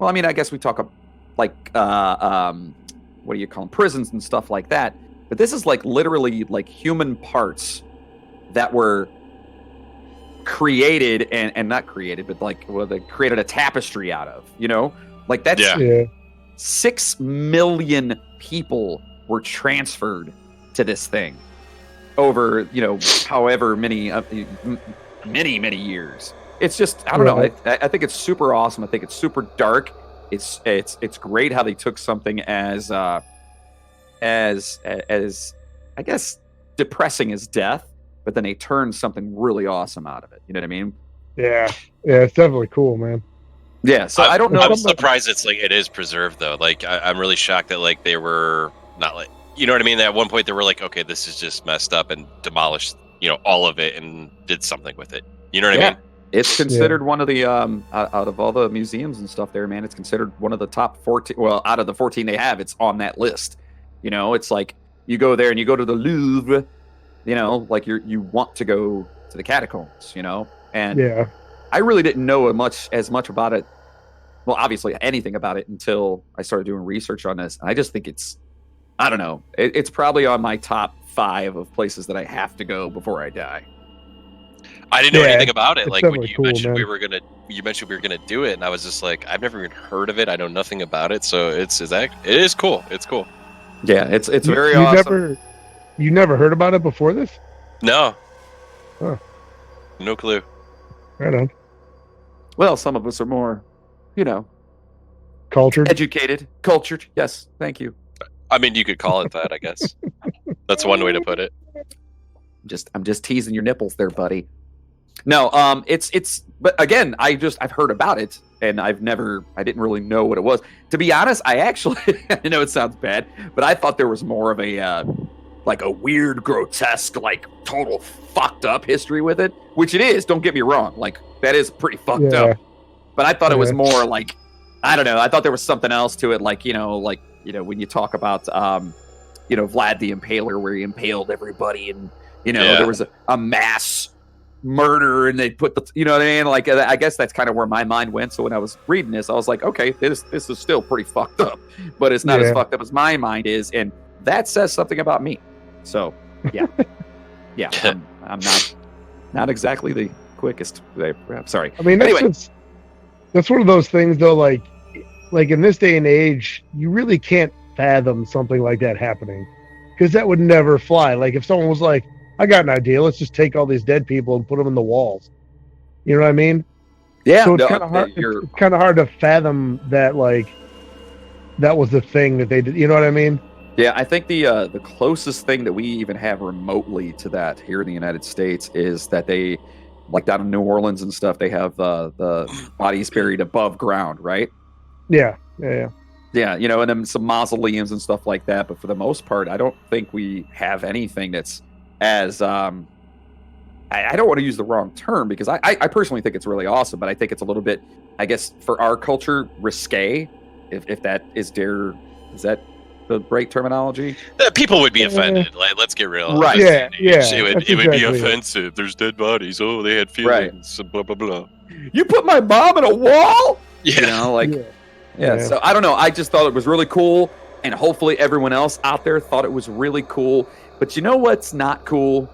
I mean, I guess we talk like what do you call them, prisons and stuff like that, but this is like literally like human parts that were created and not created, but like they created a tapestry out of, like that's 6 million people were transferred to this thing over however many years. It's just, I don't know. I think it's super awesome. I think it's super dark. It's great how they took something as I guess depressing as death, but then they turned something really awesome out of it. You know what I mean? Yeah, it's definitely cool, man. Yeah, so I don't know. I'm surprised it's like it is preserved though. Like I'm really shocked that like they were not like, you know what I mean? At one point they were like, okay, this is just messed up, and demolished, all of it and did something with it. You know what I mean? It's considered one of the out of all the museums and stuff there, man. It's considered one of the top 14. Well, out of the 14 they have, it's on that list. It's like you go there and you go to the Louvre. Like you want to go to the catacombs, and I really didn't know as much about it. Well, obviously anything about it until I started doing research on this. And I just think I don't know. It's probably on my top 5 of places that I have to go before I die. I didn't know anything about it. Like when you mentioned man. we were gonna do it, and I was just like, I've never even heard of it. I know nothing about it. So it is cool. It's cool. Yeah, it's very awesome. You never heard about it before this? No. Huh. No clue. Right on. Well, some of us are more, cultured. Yes, thank you. I mean, you could call it that, I guess. That's one way to put it. I'm just teasing your nipples there, buddy. No, but again, I've heard about it, and I didn't really know what it was. To be honest, I actually, I know it sounds bad, but I thought there was more of a like a weird, grotesque, like total fucked up history with it, which it is. Don't get me wrong, like that is pretty fucked up. But I thought it was more like, I don't know. I thought there was something else to it, like when you talk about Vlad the Impaler, where he impaled everybody, and there was a mass murder, and they put the, you know what I mean? Like, I guess that's kind of where my mind went. So when I was reading this, I was like, okay, this is still pretty fucked up, but it's not as fucked up as my mind is, and that says something about me. So yeah, I'm not exactly the quickest. I'm sorry. I mean, that's one of those things though. Like in this day and age, you really can't fathom something like that happening, because that would never fly. Like if someone was like, I got an idea, let's just take all these dead people and put them in the walls. You know what I mean? Yeah. So it's kind of hard. It's kind of hard to fathom that, like, that was the thing that they did. You know what I mean? Yeah, I think the closest thing that we even have remotely to that here in the United States is that they, like down in New Orleans and stuff, they have the bodies buried above ground, right? Yeah. Yeah, and then some mausoleums and stuff like that. But for the most part, I don't think we have anything that's as I don't want to use the wrong term, because I personally think it's really awesome, but I think it's a little bit, I guess, for our culture, risque, if that is that the right terminology? People would be offended. Like, let's get real. Right. Yeah. It would be offensive. There's dead bodies. Oh, they had feelings. Right. Blah, blah, blah. You put my mom in a wall? Yeah. Yeah. So I don't know. I just thought it was really cool, and hopefully everyone else out there thought it was really cool. But you know what's not cool?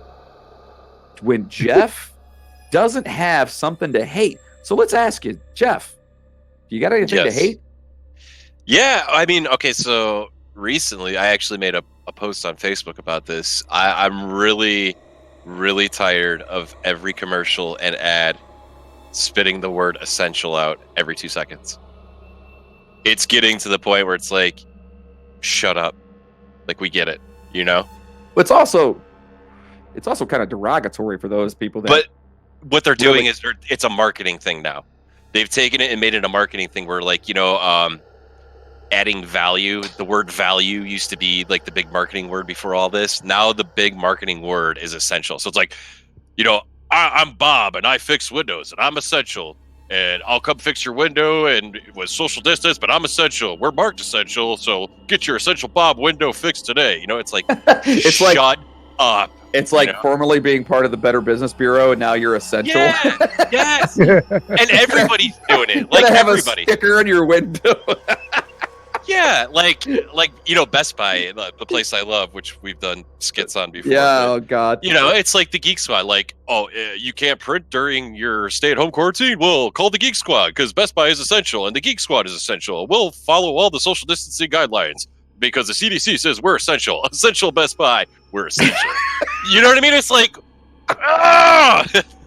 When Jeff doesn't have something to hate. So let's ask you, Jeff, you got anything to hate? Yeah. I mean, okay, so recently I actually made a post on Facebook about this. I'm really, really tired of every commercial and ad spitting the word essential out every 2 seconds. It's getting to the point where it's like, shut up. Like, we get it, It's also kind of derogatory for those people that. But what they're doing is it's a marketing thing now. They've taken it and made it a marketing thing where, like, adding value. The word value used to be like the big marketing word before all this. Now the big marketing word is essential. So it's like, I'm Bob and I fix windows and I'm essential. And I'll come fix your window and with social distance, but I'm essential. We're marked essential, so get your Essential Bob window fixed today. It's like, shut up. It's like You know? formerly being part of the Better Business Bureau, and now you're essential. Yeah, yes, and everybody's doing it. Like Gotta have everybody. a sticker on your window. Yeah, like Best Buy, the place I love, which we've done skits on before. Yeah, but, oh god. it's like the Geek Squad. Like, you can't print during your stay-at-home quarantine? Well, call the Geek Squad because Best Buy is essential and the Geek Squad is essential. We'll follow all the social distancing guidelines because the CDC says we're essential. Essential Best Buy, we're essential. You know what I mean? It's like,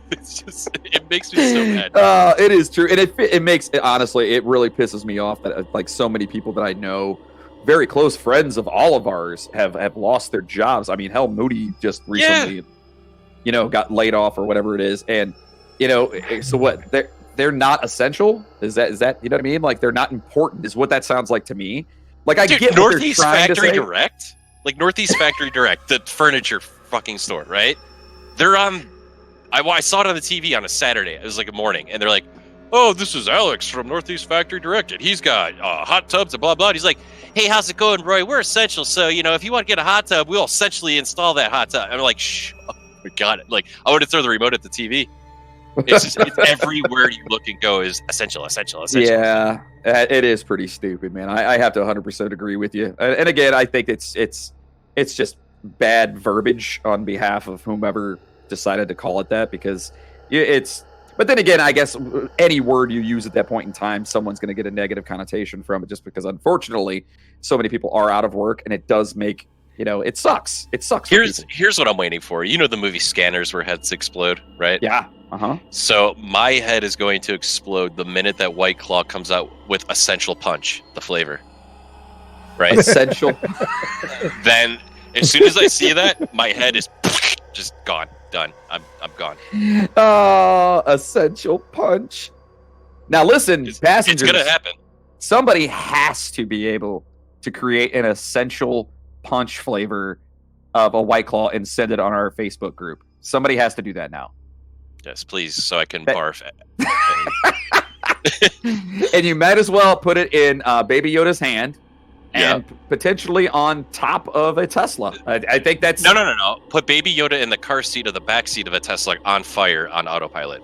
it's just, it makes me so mad. It is true, and it makes honestly, it really pisses me off that like so many people that I know, very close friends of all of ours, have lost their jobs. I mean, hell, Moody just recently, got laid off or whatever it is, and so what? They're not essential. Is that you know what I mean? Like they're not important. Is what that sounds like to me. Like I get what Northeast they're trying Factory to say. Direct, like Northeast Factory Direct, the furniture fucking store, right? They're on. I saw it on the TV on a Saturday. It was like a morning, and they're like, "Oh, this is Alex from Northeast Factory Direct, and he's got hot tubs and blah blah." And he's like, "Hey, how's it going, Roy? We're essential, so if you want to get a hot tub, we'll essentially install that hot tub." I'm like, "Shh, we got it." Like, I want to throw the remote at the TV. It's everywhere you look and go is essential. Yeah, it is pretty stupid, man. I have to 100% agree with you. And again, I think it's just bad verbiage on behalf of whomever decided to call it that, because it's. But then again, I guess any word you use at that point in time, someone's going to get a negative connotation from it, just because unfortunately, so many people are out of work, and it does make it sucks. It sucks. Here's what I'm waiting for. You know the movie Scanners, where heads explode, right? Yeah. Uh-huh. So my head is going to explode the minute that White Claw comes out with Essential Punch, the flavor. Right? Essential. Then as soon as I see that, my head is just gone. Done. I'm gone. Essential Punch. Now listen, passengers. It's gonna happen. Somebody has to be able to create an Essential Punch flavor of a White Claw and send it on our Facebook group. Somebody has to do that now. Yes, please, so I can barf. And you might as well put it in Baby Yoda's hand and potentially on top of a Tesla. I think that's... No. Put Baby Yoda in the car seat or the back seat of a Tesla on fire on autopilot.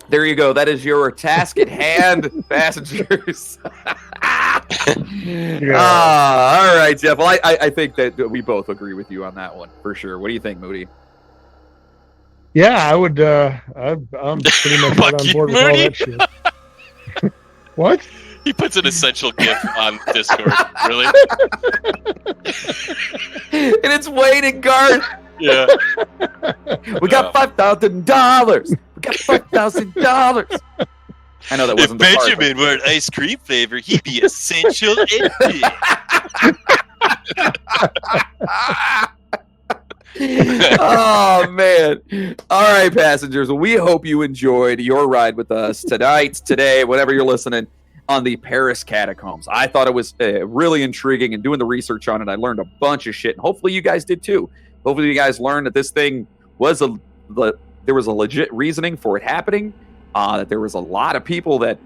There you go. That is your task at hand, passengers. All right, Jeff. Well, I think that we both agree with you on that one, for sure. What do you think, Moody? Yeah, I would. I'm pretty much right on board with all that shit. What? He puts an essential GIF on Discord. Really? And it's waiting guard. Yeah. We got $5,000. We got $5,000. I know that wasn't if the part, Benjamin were an ice cream flavor, he'd be essential. Oh man. All right, passengers, we hope you enjoyed your ride with us tonight, today, whenever you're listening, on the Paris Catacombs. I thought it was really intriguing, and doing the research on it, I learned a bunch of shit, and hopefully you guys did too. Hopefully you guys learned that this thing was there was a legit reasoning for it happening, that there was a lot of people that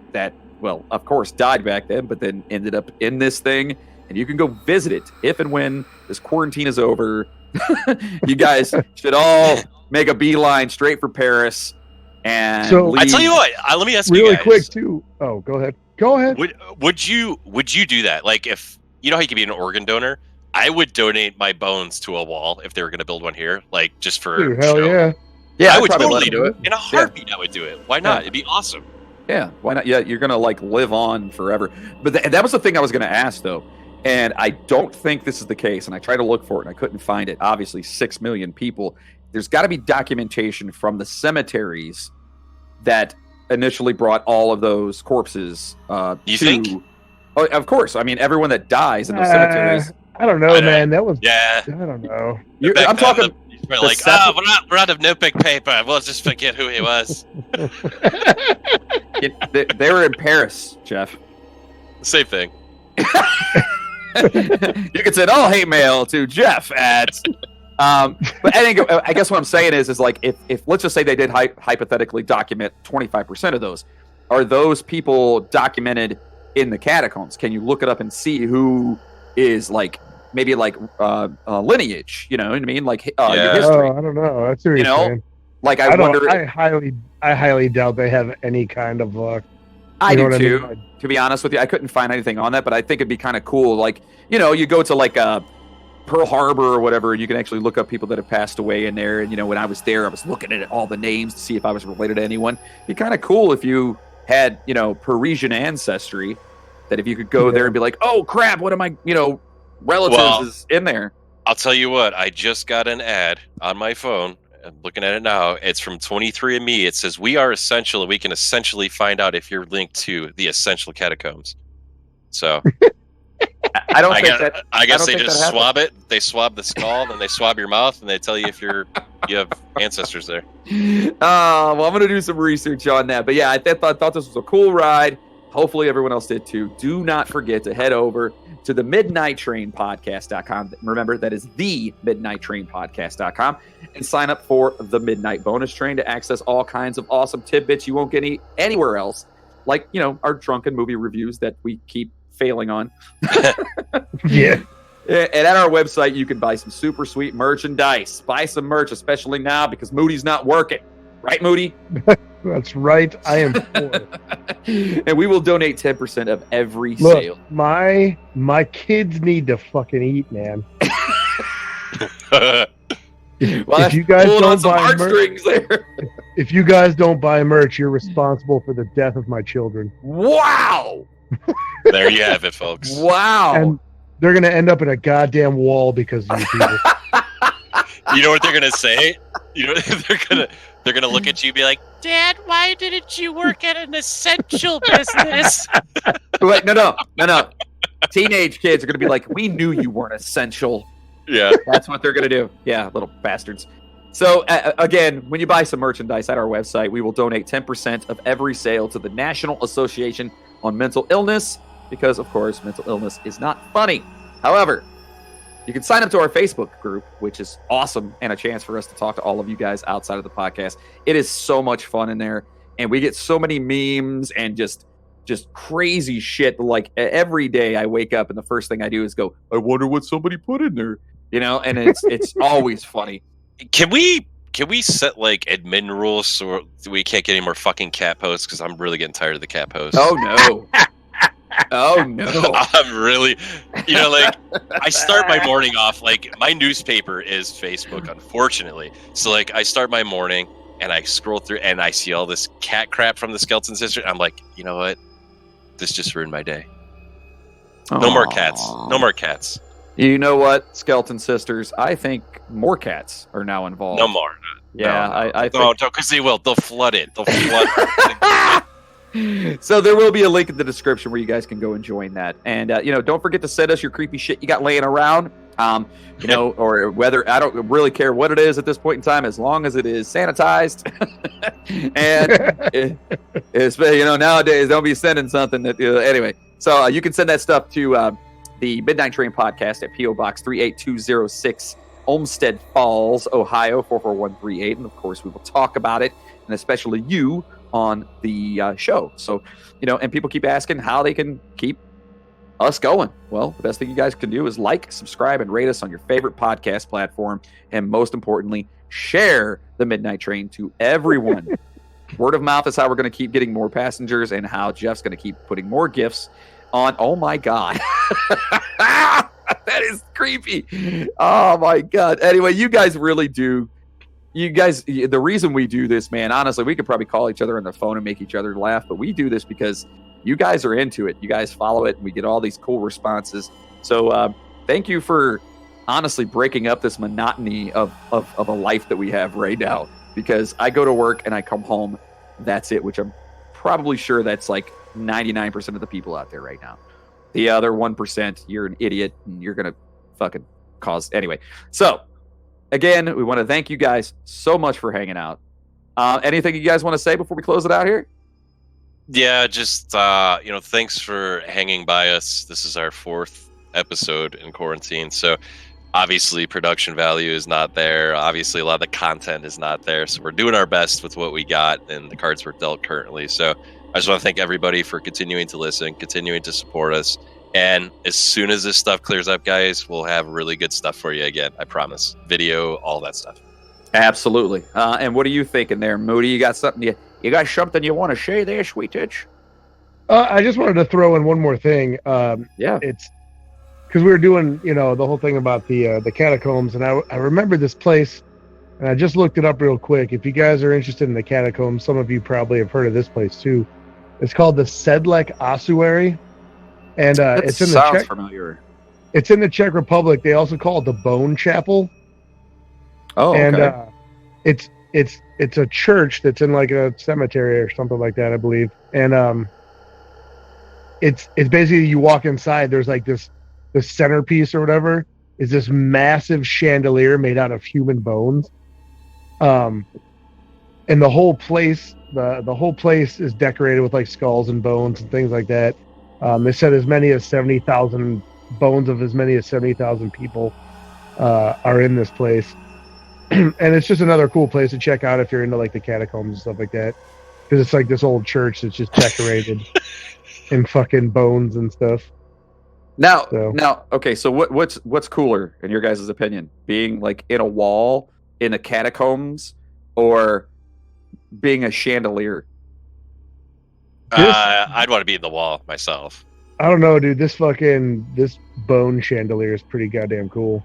well, of course, died back then, but then ended up in this thing, and you can go visit it if and when this quarantine is over. You guys should all make a beeline straight for Paris. And so I tell you what, let me ask you really guys. quick too. Oh, go ahead. Would you do that? Like, if you know how you can be an organ donor, I would donate my bones to a wall if they were going to build one here, like just for Dude, hell show. Yeah, I would probably totally let do them it in a heartbeat. I would do it. Why not? It'd be awesome. Yeah, why not? Yeah, you're gonna like live on forever. But that was the thing I was gonna ask though, and I don't think this is the case. And I tried to look for it, and I couldn't find it. Obviously, 6 million people. There's got to be documentation from the cemeteries that initially brought all of those corpses. You think? Oh, of course. I mean, everyone that dies in those cemeteries. I don't know, man. That was. Yeah. I don't know. I'm talking. We're like, we're out of notebook paper. We'll just forget who he was. They were in Paris, Jeff. Same thing. You could send all hate mail to Jeff at. But I guess what I'm saying is like if let's just say they did hypothetically document 25% of those, are those people documented in the catacombs? Can you look it up and see who is like maybe like lineage. You know what I mean? Like your Yeah. history. Oh, I don't know. That's what You you're know, saying. like I wonder. I highly doubt they have any kind of luck. I You know do what I too. mean? To be honest with you, I couldn't find anything on that, but I think it'd be kind of cool. Like, you know, you go to like Pearl Harbor or whatever, and you can actually look up people that have passed away in there. And you know, when I was there, I was looking at all the names to see if I was related to anyone. It'd be kind of cool if you had, you know, Parisian ancestry. That if you could go there and be like, oh crap, one of my, you know, relatives is in there. I'll tell you what, I just got an ad on my phone. I'm looking at it now. It's from 23andMe. It says, we are essential, and we can essentially find out if you're linked to the essential catacombs. So I don't think that. I guess they think just that swab it. They swab the skull, then they swab your mouth, and they tell you if you have ancestors there. Well, I'm gonna do some research on that. But yeah, I thought this was a cool ride. Hopefully everyone else did too. Do not forget to head over to the midnighttrainpodcast.com. Remember, that is the midnighttrainpodcast.com, and sign up for the Midnight Bonus Train to access all kinds of awesome tidbits you won't get anywhere else. Like, you know, our drunken movie reviews that we keep failing on. Yeah. And at our website, you can buy some super sweet merchandise. Buy some merch, especially now because Moody's not working. Right, Moody? That's right. I am poor. And we will donate 10% of every Look, sale. my kids need to fucking eat, man. Well, if you guys pulling on don't some buy merch, heartstrings there. if you guys don't buy merch, you're responsible for the death of my children. Wow. There you have it, folks. Wow. And they're gonna end up in a goddamn wall because of you people. You know what they're gonna say? You know they're gonna look at you and be like, Dad, why didn't you work at an essential business? Wait, no. Teenage kids are going to be like, we knew you weren't essential. Yeah. That's what they're going to do. Yeah, little bastards. So, again, when you buy some merchandise at our website, we will donate 10% of every sale to the National Association on Mental Illness because, of course, mental illness is not funny. However, you can sign up to our Facebook group, which is awesome, and a chance for us to talk to all of you guys outside of the podcast. It is so much fun in there, and we get so many memes and just crazy shit. Like every day I wake up and the first thing I do is go, I wonder what somebody put in there, you know, and it's always funny. Can we set like admin rules so we can't get any more fucking cat posts? Because I'm really getting tired of the cat posts. Oh no. Oh no. I'm really, you know, like I start my morning off, like my newspaper is Facebook, unfortunately. So like I start my morning and I scroll through and I see all this cat crap from the Skeleton Sisters. I'm like, you know what? This just ruined my day. No more cats. No more cats. You know what, Skeleton Sisters? I think more cats are now involved. No more. Yeah, I think. No, because they will. They'll flood it. They'll flood it. So there will be a link in the description where you guys can go and join that. And, you know, don't forget to send us your creepy shit you got laying around. You know, or whether, I don't really care what it is at this point in time, as long as it is sanitized. And it's, you know, nowadays, don't be sending something that, anyway. So you can send that stuff to the Midnight Train Podcast at P.O. Box 38206, Olmsted Falls, Ohio, 44138. And of course, we will talk about it, and especially you on the show. So, you know, and people keep asking how they can keep us going. Well, the best thing you guys can do is like, subscribe, and rate us on your favorite podcast platform. And most importantly, share the Midnight Train to everyone. Word of mouth is how we're going to keep getting more passengers, and how Jeff's going to keep putting more gifts on. Oh my God. That is creepy. Oh my God. Anyway, you guys really do. You guys, the reason we do this, man, honestly, we could probably call each other on the phone and make each other laugh, but we do this because you guys are into it. You guys follow it, and we get all these cool responses. So thank you for honestly breaking up this monotony of a life that we have right now, because I go to work and I come home. That's it, which I'm probably sure that's like 99% of the people out there right now. The other 1%, you're an idiot and you're going to fucking cause. Anyway, so again, we want to thank you guys so much for hanging out. Anything you guys want to say before we close it out here? Yeah, just, thanks for hanging by us. This is our 4th episode in quarantine. So obviously production value is not there. Obviously a lot of the content is not there. So we're doing our best with what we got and the cards we're dealt currently. So I just want to thank everybody for continuing to listen, continuing to support us. And as soon as this stuff clears up, guys, we'll have really good stuff for you again. I promise. Video, all that stuff. Absolutely. And what are you thinking there, Moody? You got something you got something you want to say there, sweet titch? I just wanted to throw in one more thing. Yeah. It's because we were doing, the whole thing about the catacombs, and I remember this place, and I just looked it up real quick. If you guys are interested in the catacombs, some of you probably have heard of this place too. It's called the Sedlec Ossuary, and it's in the sounds familiar. It's in the Czech Republic. They also call it the Bone Chapel. Oh, okay. And it's a church that's in like a cemetery or something like that, I believe. And it's basically, you walk inside, there's like the centerpiece or whatever is this massive chandelier made out of human bones. And the whole place, the whole place is decorated with like skulls and bones and things like that. They said as many as 70,000 bones of as many as 70,000 people are in this place. And it's just another cool place to check out if you're into like the catacombs and stuff like that, because it's like this old church that's just decorated in fucking bones and stuff. Now, okay. So what's cooler in your guys' opinion, being like in a wall in the catacombs, or being a chandelier? I'd want to be in the wall myself. I don't know, dude. This bone chandelier is pretty goddamn cool.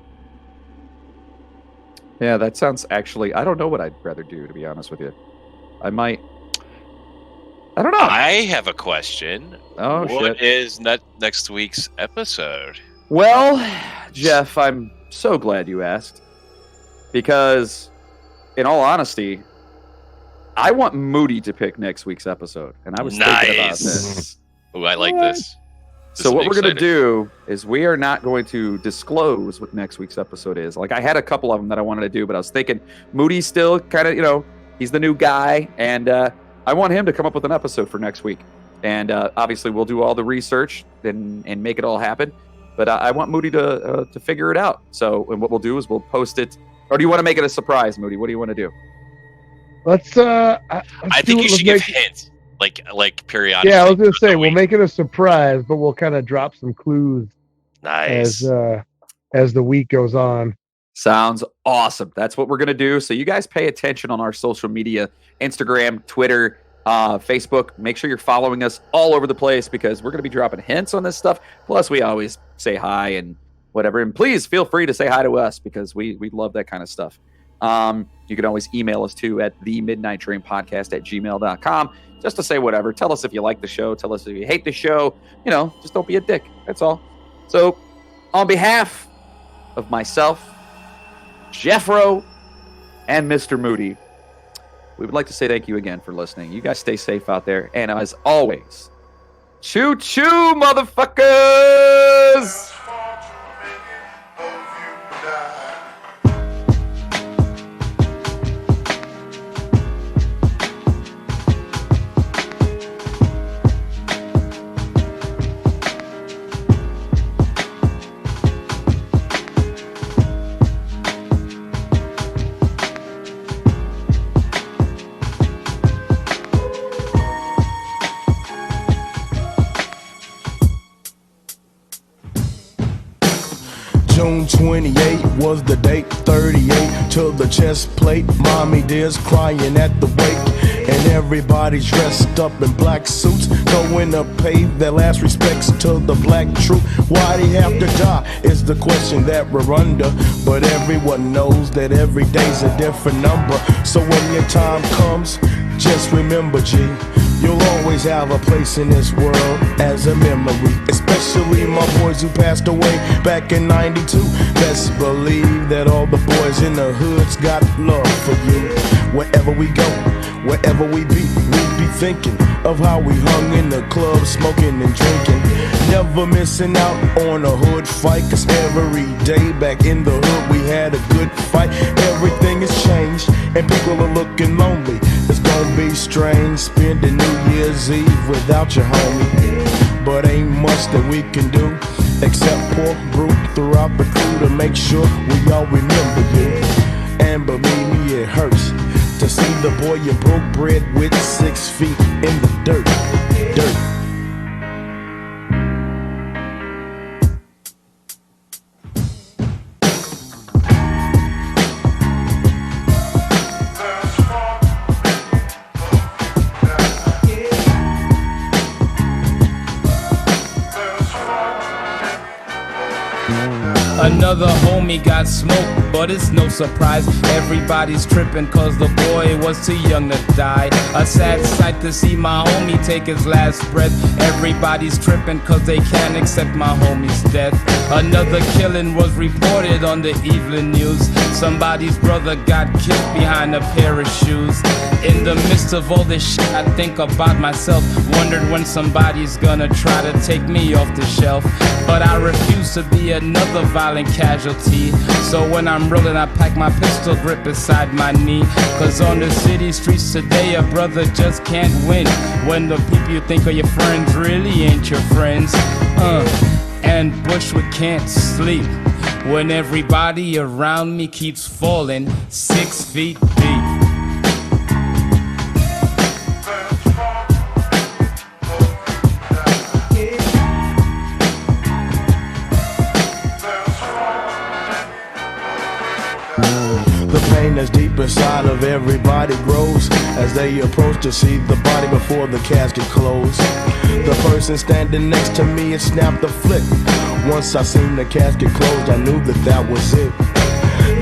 Yeah, that sounds actually... I don't know what I'd rather do, to be honest with you. I don't know. I have a question. Oh, what shit. is next week's episode? Well, Jeff, I'm so glad you asked. Because, in all honesty, I want Moody to pick next week's episode. And I was thinking about this. Ooh, I like this. So what we're going to do is we are not going to disclose what next week's episode is. Like, I had a couple of them that I wanted to do, but I was thinking Moody's still kind of, he's the new guy, and I want him to come up with an episode for next week. And obviously we'll do all the research and make it all happen. But I want Moody to figure it out. So and what we'll do is we'll post it. Or do you want to make it a surprise, Moody? What do you want to do? Let's I think you should give hints. Like periodically. Yeah, I was gonna say we'll make it a surprise, but we'll kind of drop some clues nice as the week goes on. Sounds awesome. That's what we're gonna do. So you guys pay attention on our social media, Instagram, Twitter, Facebook. Make sure you're following us all over the place, because we're gonna be dropping hints on this stuff. Plus, we always say hi and whatever. And please feel free to say hi to us, because we love that kind of stuff. You can always email us too at themidnighttrainpodcast@gmail.com. Just to say whatever. Tell us if you like the show. Tell us if you hate the show. Just don't be a dick. That's all. So, on behalf of myself, Jeffro, and Mr. Moody, we would like to say thank you again for listening. You guys stay safe out there. And as always, choo-choo, motherfuckers! June 28 was the date, 38 to the chest plate. Mommy dear's crying at the wake, and everybody's dressed up in black suits, going to pay their last respects to the black troop. Why'd he have to die is the question that we're under, but everyone knows that every day's a different number. So when your time comes, just remember, G, you'll always have a place in this world as a memory, especially my boys who passed away back in 92. Best believe that all the boys in the hoods got love for you. Wherever we go, wherever we be thinking of how we hung in the club, smoking and drinking. Never missing out on a hood fight, cause every day back in the hood we had a good fight. Everything has changed and people are looking lonely. It's gonna be strange spending New Year's Eve without your homie, but ain't much that we can do except pour brew throughout the crew to make sure we all remember you. And believe me, it hurts to see the boy you broke bread with 6 feet in the dirt. Another homie got smoked, but it's no surprise. Everybody's tripping cause the boy was too young to die. A sad sight to see my homie take his last breath. Everybody's tripping cause they can't accept my homie's death. Another killing was reported on the evening news. Somebody's brother got killed behind a pair of shoes. In the midst of all this shit, I think about myself. Wondered when somebody's gonna try to take me off the shelf. But I refuse to be another violent casualty. So when I'm rolling, I pack my pistol grip beside my knee. Cause on the city streets today, a brother just can't win when the people you think are your friends really ain't your friends. And Bushwick can't sleep when everybody around me keeps falling 6 feet deep. As deep inside of everybody grows as they approach to see the body before the casket closed. The person standing next to me had snapped the flick. Once I seen the casket closed, I knew that that was it.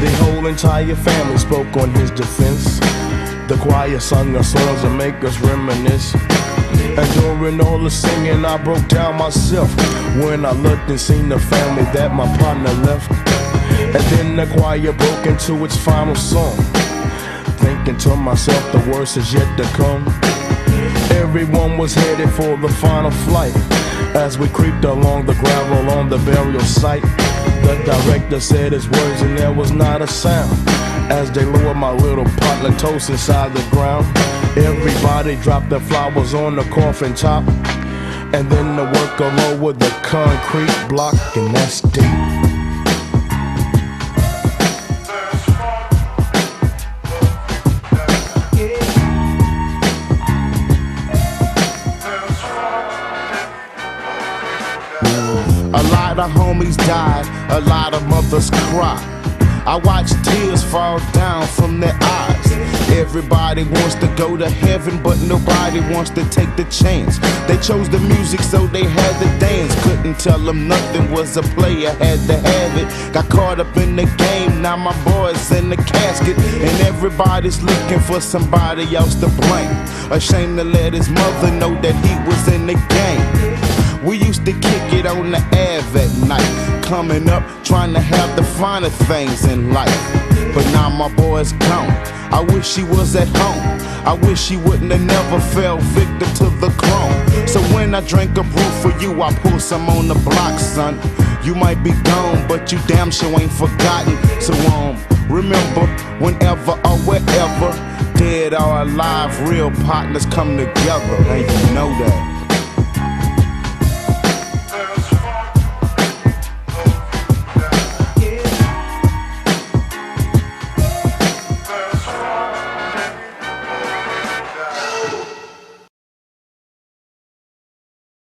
The whole entire family spoke on his defense. The choir sung our songs to make us reminisce. And during all the singing, I broke down myself when I looked and seen the family that my partner left. And then the choir broke into its final song, thinking to myself the worst is yet to come. Everyone was headed for the final flight as we creeped along the gravel on the burial site. The director said his words and there was not a sound as they lowered my little partner toast inside the ground. Everybody dropped their flowers on the coffin top, and then the worker lowered the concrete block, and that's deep. A lot of homies died, a lot of mothers cried. I watched tears fall down from their eyes. Everybody wants to go to heaven, but nobody wants to take the chance. They chose the music, so they had to dance. Couldn't tell them nothing was a player, had to have it. Got caught up in the game, now my boy's in the casket, and everybody's looking for somebody else to blame. Ashamed to let his mother know that he was in the game. We used to kick it on the Ave at night, coming up, trying to have the finer things in life. But now my boy's gone, I wish he was at home. I wish he wouldn't have never fell victim to the clone. So when I drink a brew for you, I pour some on the block, son. You might be gone, but you damn sure ain't forgotten. So remember, whenever or wherever, dead or alive, real partners come together, and you know that.